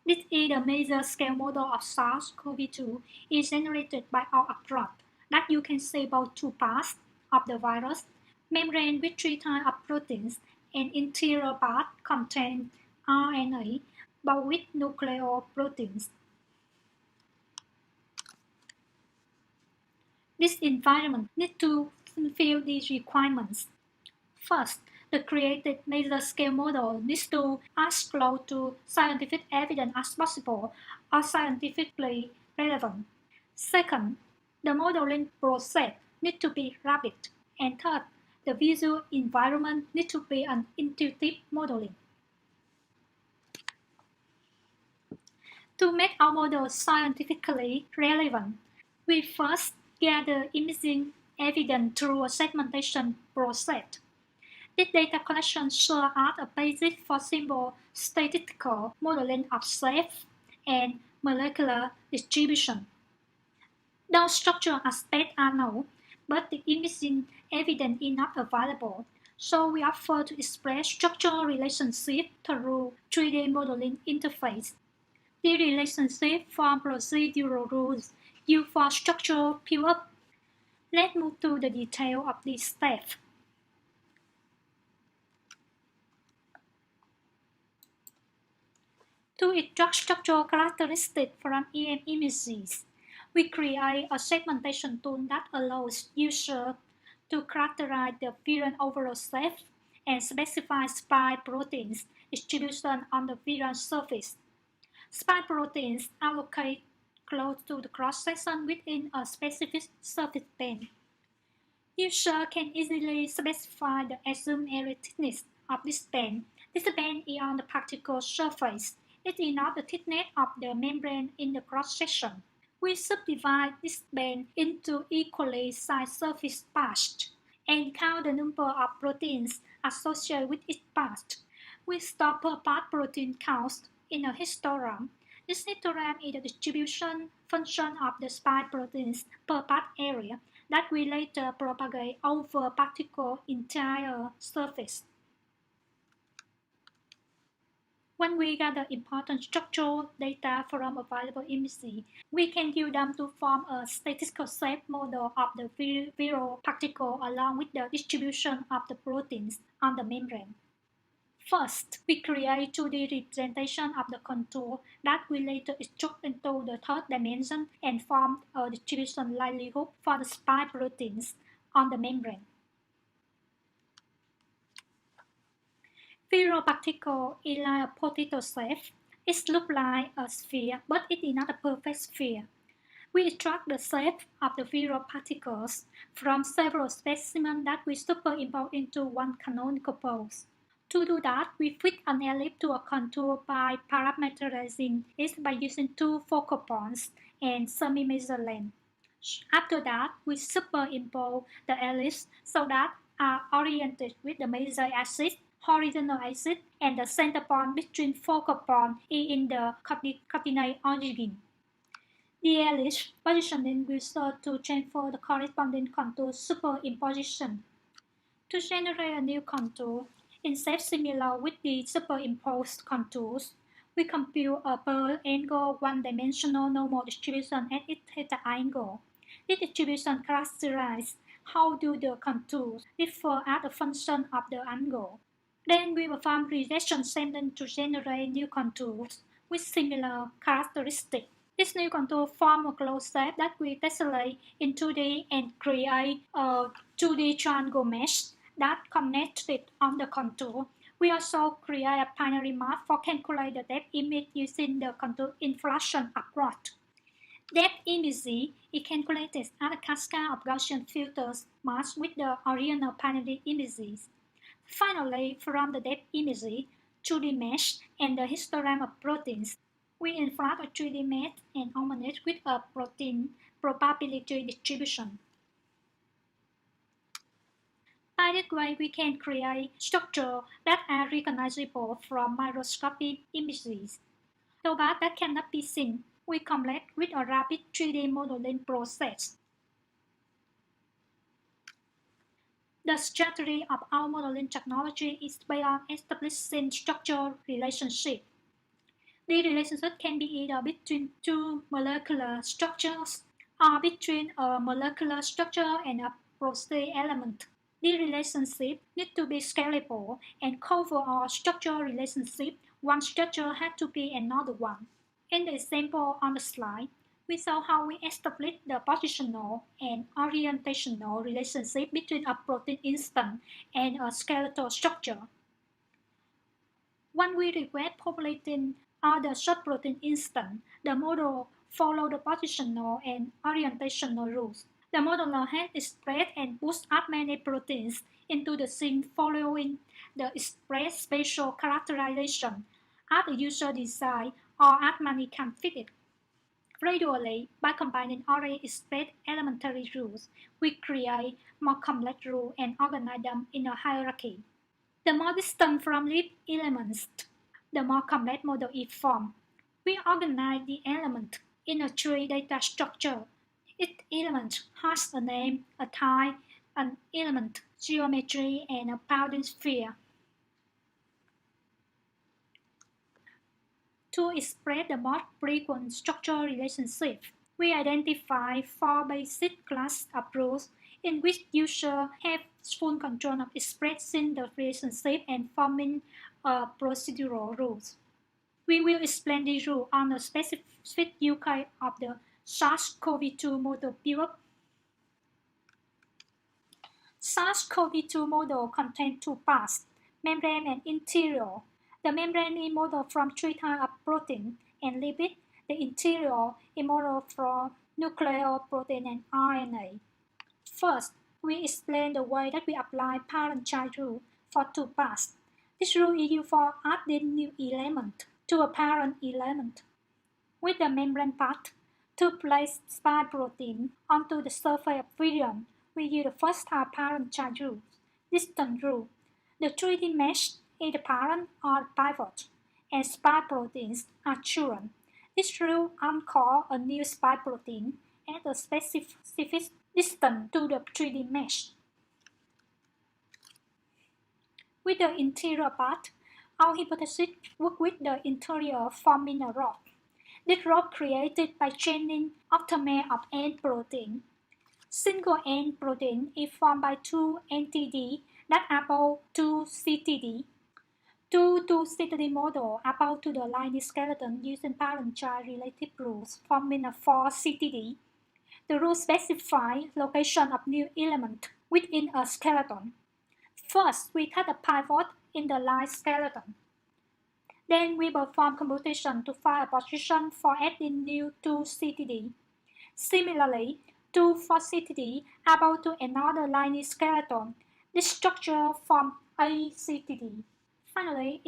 This is the meso-scale model of SARS-CoV-2 is generated by our approach that you can see both two parts of the virus, membrane with 3 types of proteins, and interior part contain RNA, but with nucleoproteins. This environment needs to fulfill these requirements. First, the created meso-scale model needs to as close to scientific evidence as possible or scientifically relevant. Second, the modeling process needs to be rapid. And third, the visual environment needs to be an intuitive modeling. To make our model scientifically relevant, we first gather imaging evidence through a segmentation process. This data collection serves as a basis for simple statistical modeling of shape and molecular distribution. No structural aspects are known, but the imaging evidence is not available, so we offer to express structural relationships through 3D modeling interface. The relationship form procedural rules used for structural build-up. Let's move to the detail of this step. To extract structural characteristics from EM images, we create a segmentation tool that allows users to characterize the virion overall shape and specify spike proteins distribution on the virion surface. Spike proteins are located close to the cross-section within a specific surface band. Users can easily specify the assumed area thickness of this band. This band is on the particle surface. It is not the thickness of the membrane in the cross-section. We subdivide this band into equally sized surface parts and count the number of proteins associated with each part. We store per part protein counts in a histogram. This histogram is the distribution function of the spike proteins per part area that we later propagate over particle entire surface. When we gather important structural data from available images, we can use them to form a statistical shape model of the viral particle along with the distribution of the proteins on the membrane. First, we create 2D representation of the contour that we later extrude into the third dimension and form a distribution likelihood for the spike proteins on the membrane. Viral particle is like a potato shape. It looks like a sphere, but it is not a perfect sphere. We extract the shape of the viral particles from several specimens that we superimpose into one canonical pose. To do that, we fit an ellipse to a contour by parameterizing it by using 2 focal points and semi-major length. After that, we superimpose the ellipse so that are oriented with the major axis, horizontal axis, and the center point between focal point is in the coordinate origin. The ellipse positioning will serve to transfer the corresponding contour superimposition. To generate a new contour, in shape similar with the superimposed contours, we compute a per angle one-dimensional normal distribution at its theta angle. This distribution characterizes how do the contours differ as a function of the angle. Then we perform regression sampling to generate new contours with similar characteristics. This new contour forms a closed shape that we tessellate in 2D and create a 2D triangle mesh that connected on the contour. We also create a binary map for calculate the depth image using the contour inflation approach. Depth imaging is calculated as a cascade of Gaussian filters matched with the original binary images. Finally, from the depth imaging, 2D mesh, and the histogram of proteins, we infer a 3D mesh and augment with a protein probability distribution. By this way, we can create structures that are recognizable from microscopic images. Though that cannot be seen, we complete with a rapid 3D modeling process. The strategy of our modeling technology is based on establishing structural relationships. These relationships can be either between two molecular structures or between a molecular structure and a process element. These relationships need to be scalable and cover all structural relationships. One structure has to be another one. In the example on the slide, we saw how we establish the positional and orientational relationship between a protein instance and a skeletal structure. When we request populating other subprotein instance, the model follows the positional and orientational rules. The modeler has expressed and pushed as many proteins into the scene following the expressed spatial characterization as the user desires or as many can fit it. Gradually, by combining already expressed elementary rules, we create more complex rules and organize them in a hierarchy. The more distant from leaf elements, the more complex model is formed. We organize the element in a tree data structure. Each element has a name, a type, an element, geometry, and a bounding sphere. To express the most frequent structural relationships, we identify 4 basic class of rules in which users have full control of expressing the relationship and forming procedural rules. We will explain these rules on a specific use case of the SARS-CoV-2 model build-up. SARS-CoV-2 model contains two parts, membrane and interior. The membrane is modeled from three types of protein and lipid. The interior is modeled from nucleoprotein and RNA. First, we explain the way that we apply parent-child rule for two parts. This rule is used for adding new element to a parent element. With the membrane part, to place spike protein onto the surface of virion, we use the first type parent-child rule, distance rule. The 3D mesh is the parent or pivot, and spike proteins are children. This rule anchors a new spike protein at a specific distance to the 3D mesh. With the interior part, our hypothesis works with the interior forming a rod. This rod created by chaining octamer of end protein. Single end protein is formed by two NTD that are both 2 CTD. Two 2-CTD models are bound to the lining skeleton using parent-child relative rules, forming a 4 CTD. The rules specify location of new element within a skeleton. First, we cut a pivot in the line skeleton. Then we perform computation to find a position for adding new 2 CTD. Similarly, 2 4-CTD are bound to another lining skeleton. This structure forms a CTD. Finally,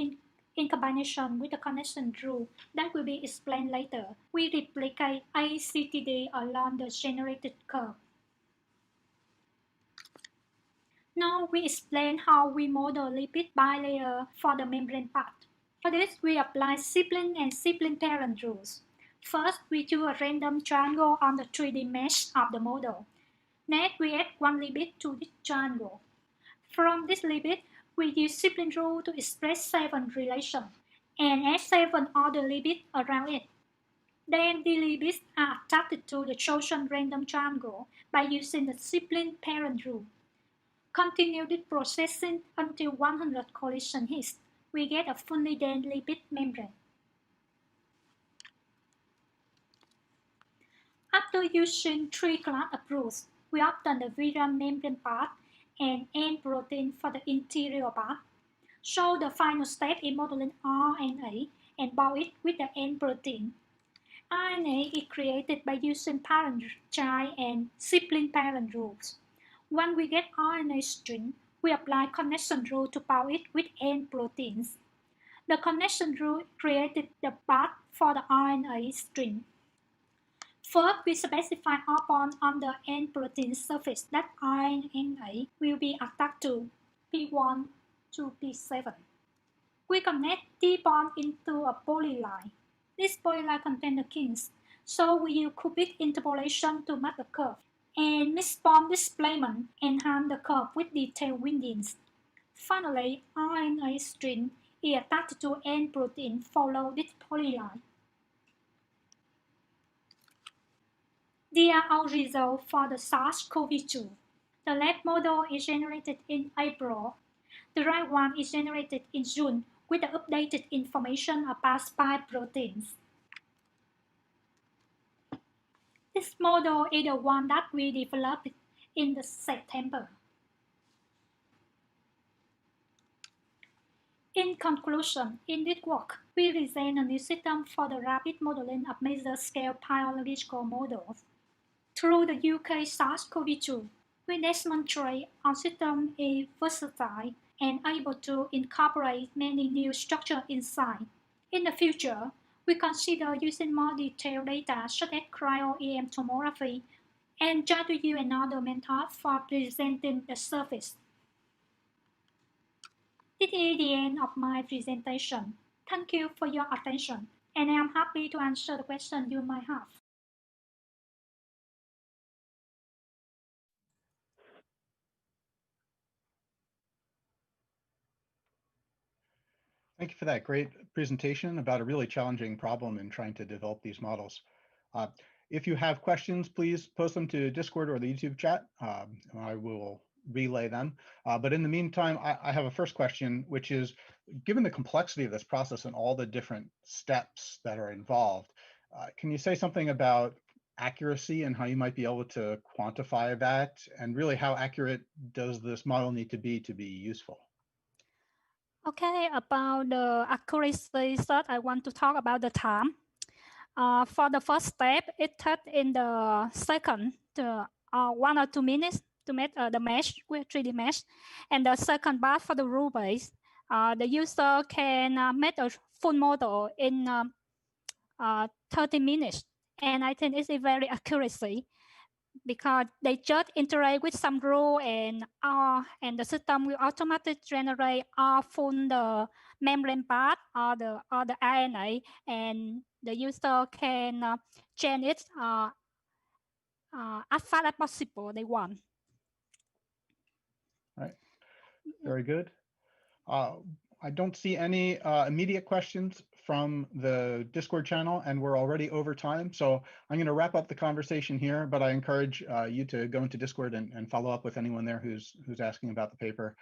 in combination with the connection rule that will be explained later, we replicate a CTD along the generated curve. Now we explain how we model lipid bilayer for the membrane part. For this, we apply sibling and sibling parent rules. First, we do a random triangle on the 3D mesh of the model. Next, we add one lipid to this triangle. From this lipid, we use sibling rule to express 7 relations and add 7 other lipids around it. Then the lipids are attached to the chosen random triangle by using the sibling parent rule. Continue this processing until 100 collision hits. We get a fully dense lipid membrane. After using 3 class of rules, we obtain the virion membrane part and end protein for the interior part. So the final step is modeling RNA and bound it with the end protein. RNA is created by using parent-child and sibling-parent rules. When we get RNA string, we apply connection rule to power it with end proteins. The connection rule created the path for the RNA string. First, we specify a bond on the end protein surface that RNA will be attached to P1 to P7. We connect the bond into a polyline. This polyline contains the kinks, so we use cubic interpolation to make the curve. And mixed bond displacement enhance the curve with detailed windings. Finally, RNA string is attached to end protein follow this polyline. These are our results for the SARS-CoV-2. The lab model is generated in April. The right one is generated in June with the updated information about spike proteins. This model is the one that we developed in September. In conclusion, in this work, we design a new system for the rapid modeling of major scale biological models. Through the UK SARS-CoV-2, we demonstrate our system is versatile and able to incorporate many new structures inside. In the future, we consider using more detailed data such as cryo-EM tomography and try to use another method for presenting the surface. This is the end of my presentation. Thank you for your attention, and I am happy to answer the questions you might have. Thank you for that great presentation about a really challenging problem in trying to develop these models. If you have questions, please post them to Discord or the YouTube chat. I will relay them. But in the meantime, I have a first question, which is, given the complexity of this process and all the different steps that are involved, can you say something about accuracy and how you might be able to quantify that? And really, how accurate does this model need to be useful? Okay, about the accuracy, first I want to talk about the time. For the first step, it takes in the second, 1 or 2 minutes to make the mesh with 3D mesh. And the second part for the rule base, the user can make a full model in 30 minutes. And I think it's a very accuracy because they just interact with some rule and the system will automatically generate all full the membrane part or the RNA, and the user can change it as fast as possible they want. Right. Very good. I don't see any immediate questions from the Discord channel, and we're already over time. So I'm going to wrap up the conversation here, but I encourage you to go into Discord and follow up with anyone there who's asking about the paper.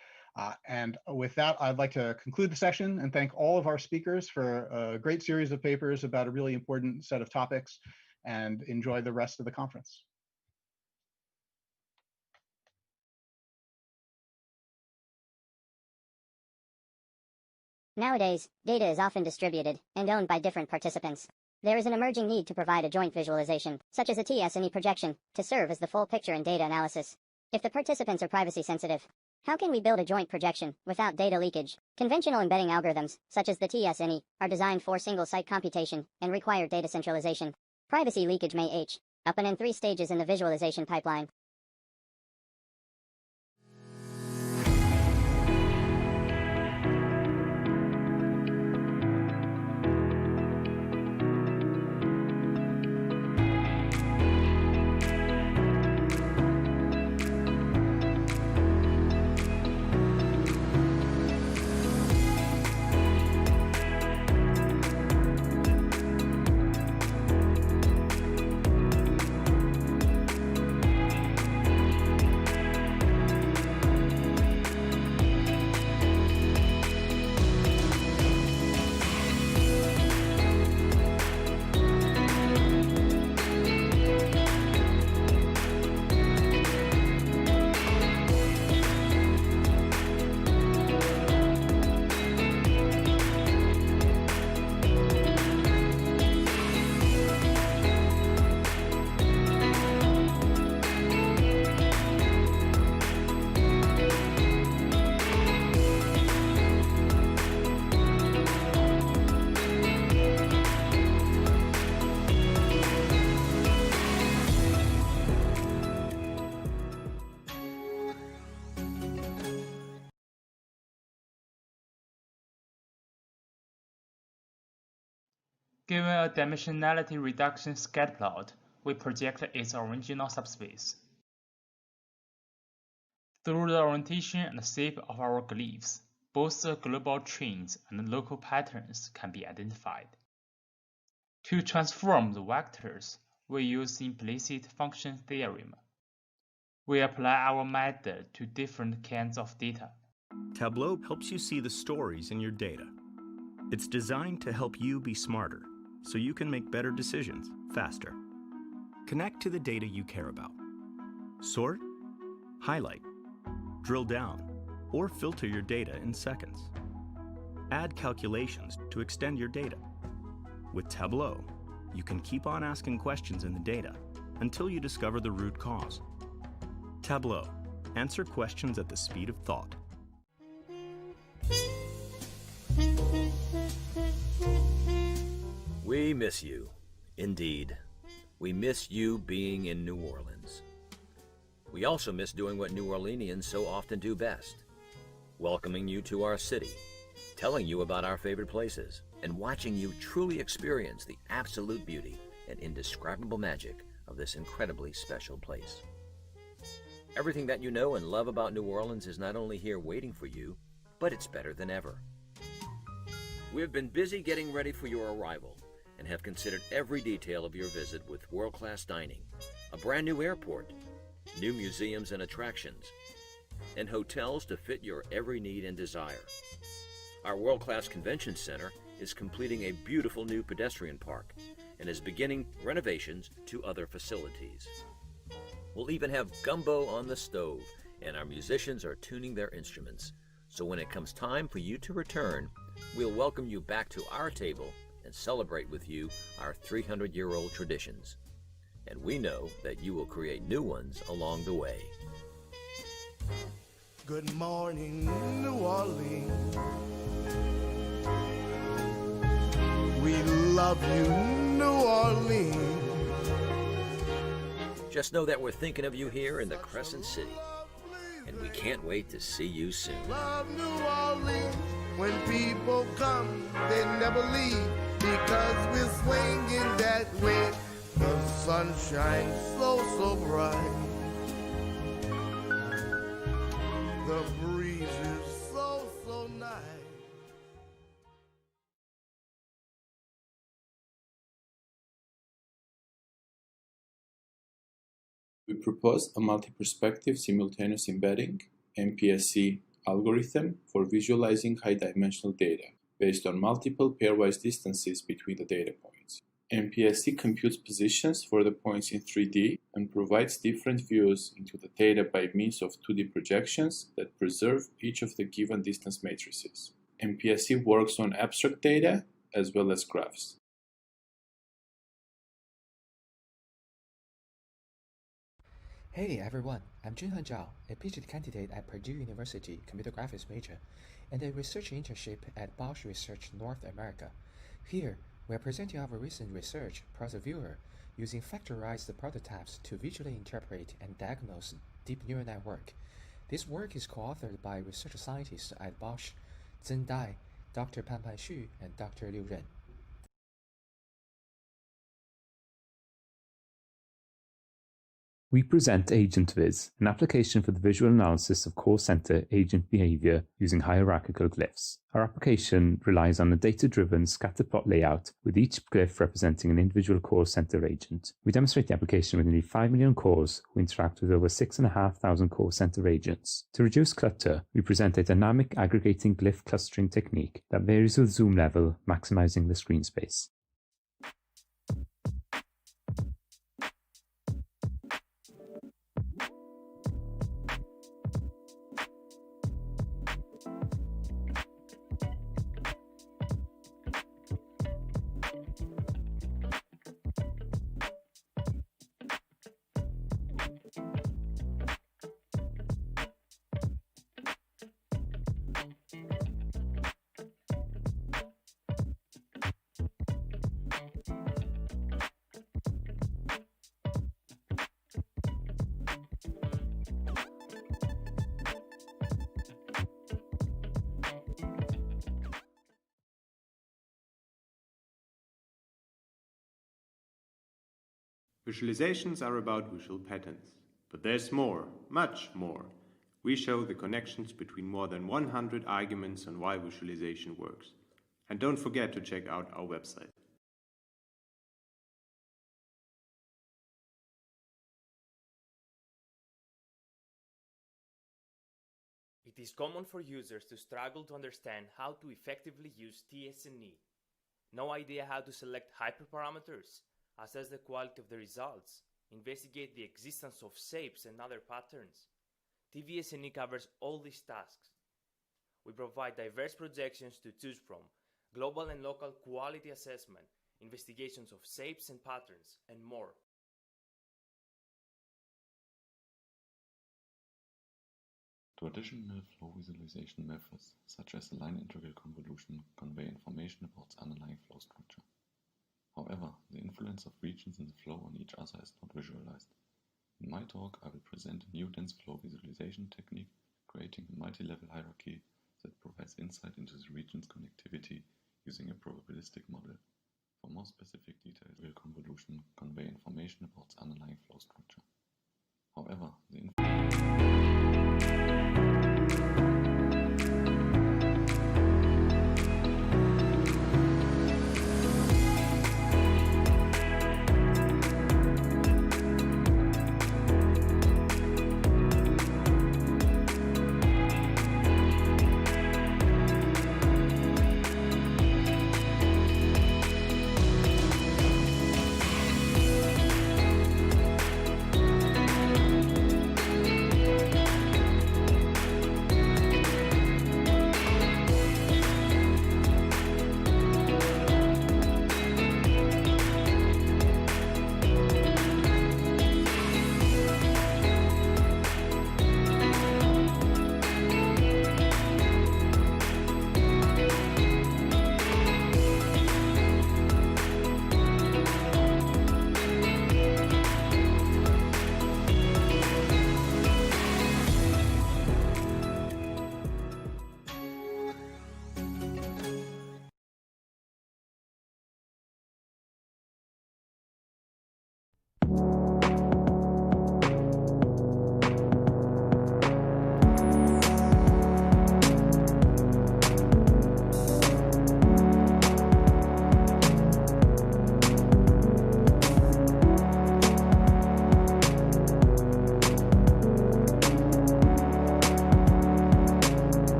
And with that, I'd like to conclude the session and thank all of our speakers for a great series of papers about a really important set of topics, and enjoy the rest of the conference. Nowadays, data is often distributed and owned by different participants. There is an emerging need to provide a joint visualization, such as a TS&E projection, to serve as the full picture in data analysis. If the participants are privacy sensitive, how can we build a joint projection without data leakage? Conventional embedding algorithms, such as the TS&E, are designed for single-site computation and require data centralization. Privacy leakage may happen in 3 stages in the visualization pipeline. Given a dimensionality reduction scatplot, we project its original subspace. Through the orientation and shape of our glyphs, both the global trends and local patterns can be identified. To transform the vectors, we use implicit function theorem. We apply our method to different kinds of data. Tableau helps you see the stories in your data. It's designed to help you be smarter, so you can make better decisions faster. Connect to the data you care about. Sort, highlight, drill down, or filter your data in seconds. Add calculations to extend your data. With Tableau, you can keep on asking questions in the data until you discover the root cause. Tableau. Answer questions at the speed of thought. We miss you, indeed. We miss you being in New Orleans. We also miss doing what New Orleanians so often do best, welcoming you to our city, telling you about our favorite places, and watching you truly experience the absolute beauty and indescribable magic of this incredibly special place. Everything that you know and love about New Orleans is not only here waiting for you, but it's better than ever. We have been busy getting ready for your arrival and have considered every detail of your visit with world-class dining, a brand new airport, new museums and attractions, and hotels to fit your every need and desire. Our world-class convention center is completing a beautiful new pedestrian park and is beginning renovations to other facilities. We'll even have gumbo on the stove, and our musicians are tuning their instruments. So when it comes time for you to return, we'll welcome you back to our table and celebrate with you our 300-year-old traditions. And we know that you will create new ones along the way. Good morning, New Orleans. We love you, New Orleans. Just know that we're thinking of you here in the Crescent City, and we can't wait to see you soon. Love New Orleans. When people come, they never leave because we're swinging that way. The sun shines so bright. The breeze is so nice. We propose a multi-perspective simultaneous embedding MPSC algorithm for visualizing high-dimensional data based on multiple pairwise distances between the data points. MPSC computes positions for the points in 3D and provides different views into the data by means of 2D projections that preserve each of the given distance matrices. MPSC works on abstract data as well as graphs. Hey everyone, I'm Junhan Zhao, a PhD candidate at Purdue University, computer graphics major, and a research internship at Bosch Research North America. Here, we are presenting our recent research, Persevere, using factorized prototypes to visually interpret and diagnose deep neural network. This work is co-authored by research scientists at Bosch, Zhen Dai, Dr. Panpan Xu, and Dr. Liu Ren. We present AgentViz, an application for the visual analysis of call center agent behavior using hierarchical glyphs. Our application relies on a data-driven scatterplot layout, with each glyph representing an individual call center agent. We demonstrate the application with nearly 5 million calls who interact with over 6,500 call center agents. To reduce clutter, we present a dynamic aggregating glyph clustering technique that varies with zoom level, maximizing the screen space. Visualizations are about visual patterns. But there's more, much more. We show the connections between more than 100 arguments on why visualization works. And don't forget to check out our website. It is common for users to struggle to understand how to effectively use TS&E. No idea how to select hyperparameters, assess the quality of the results, investigate the existence of shapes and other patterns. TVS&E covers all these tasks. We provide diverse projections to choose from, global and local quality assessment, investigations of shapes and patterns, and more. Traditional flow visualization methods, such as the line integral convolution, convey information about the underlying flow structure. However, the influence of regions in the flow on each other is not visualized. In my talk, I will present a new dense flow visualization technique, creating a multi-level hierarchy that provides insight into the region's connectivity using a probabilistic model. For more specific details, will convolution convey information about the underlying flow structure. However, the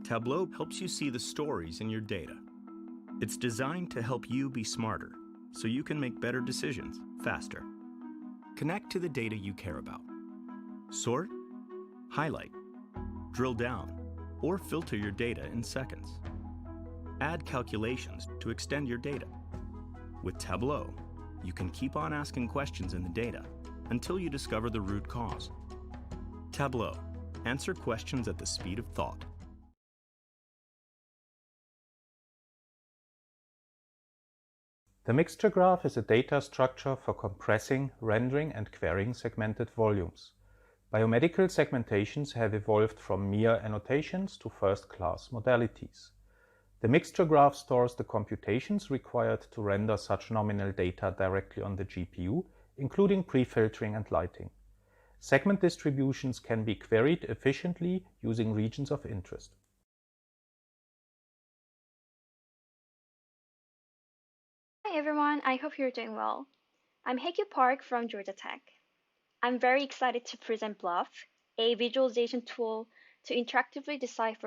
Tableau helps you see the stories in your data. It's designed to help you be smarter, so you can make better decisions faster. Connect to the data you care about. Sort, highlight, drill down, or filter your data in seconds. Add calculations to extend your data. With Tableau, you can keep on asking questions in the data until you discover the root cause. Tableau. Answer questions at the speed of thought. The mixture graph is a data structure for compressing, rendering, and querying segmented volumes. Biomedical segmentations have evolved from mere annotations to first-class modalities. The mixture graph stores the computations required to render such nominal data directly on the GPU, including pre-filtering and lighting. Segment distributions can be queried efficiently using regions of interest. Hi everyone, I hope you're doing well. I'm Heikyu Park from Georgia Tech. I'm very excited to present Bluff, a visualization tool to interactively decipher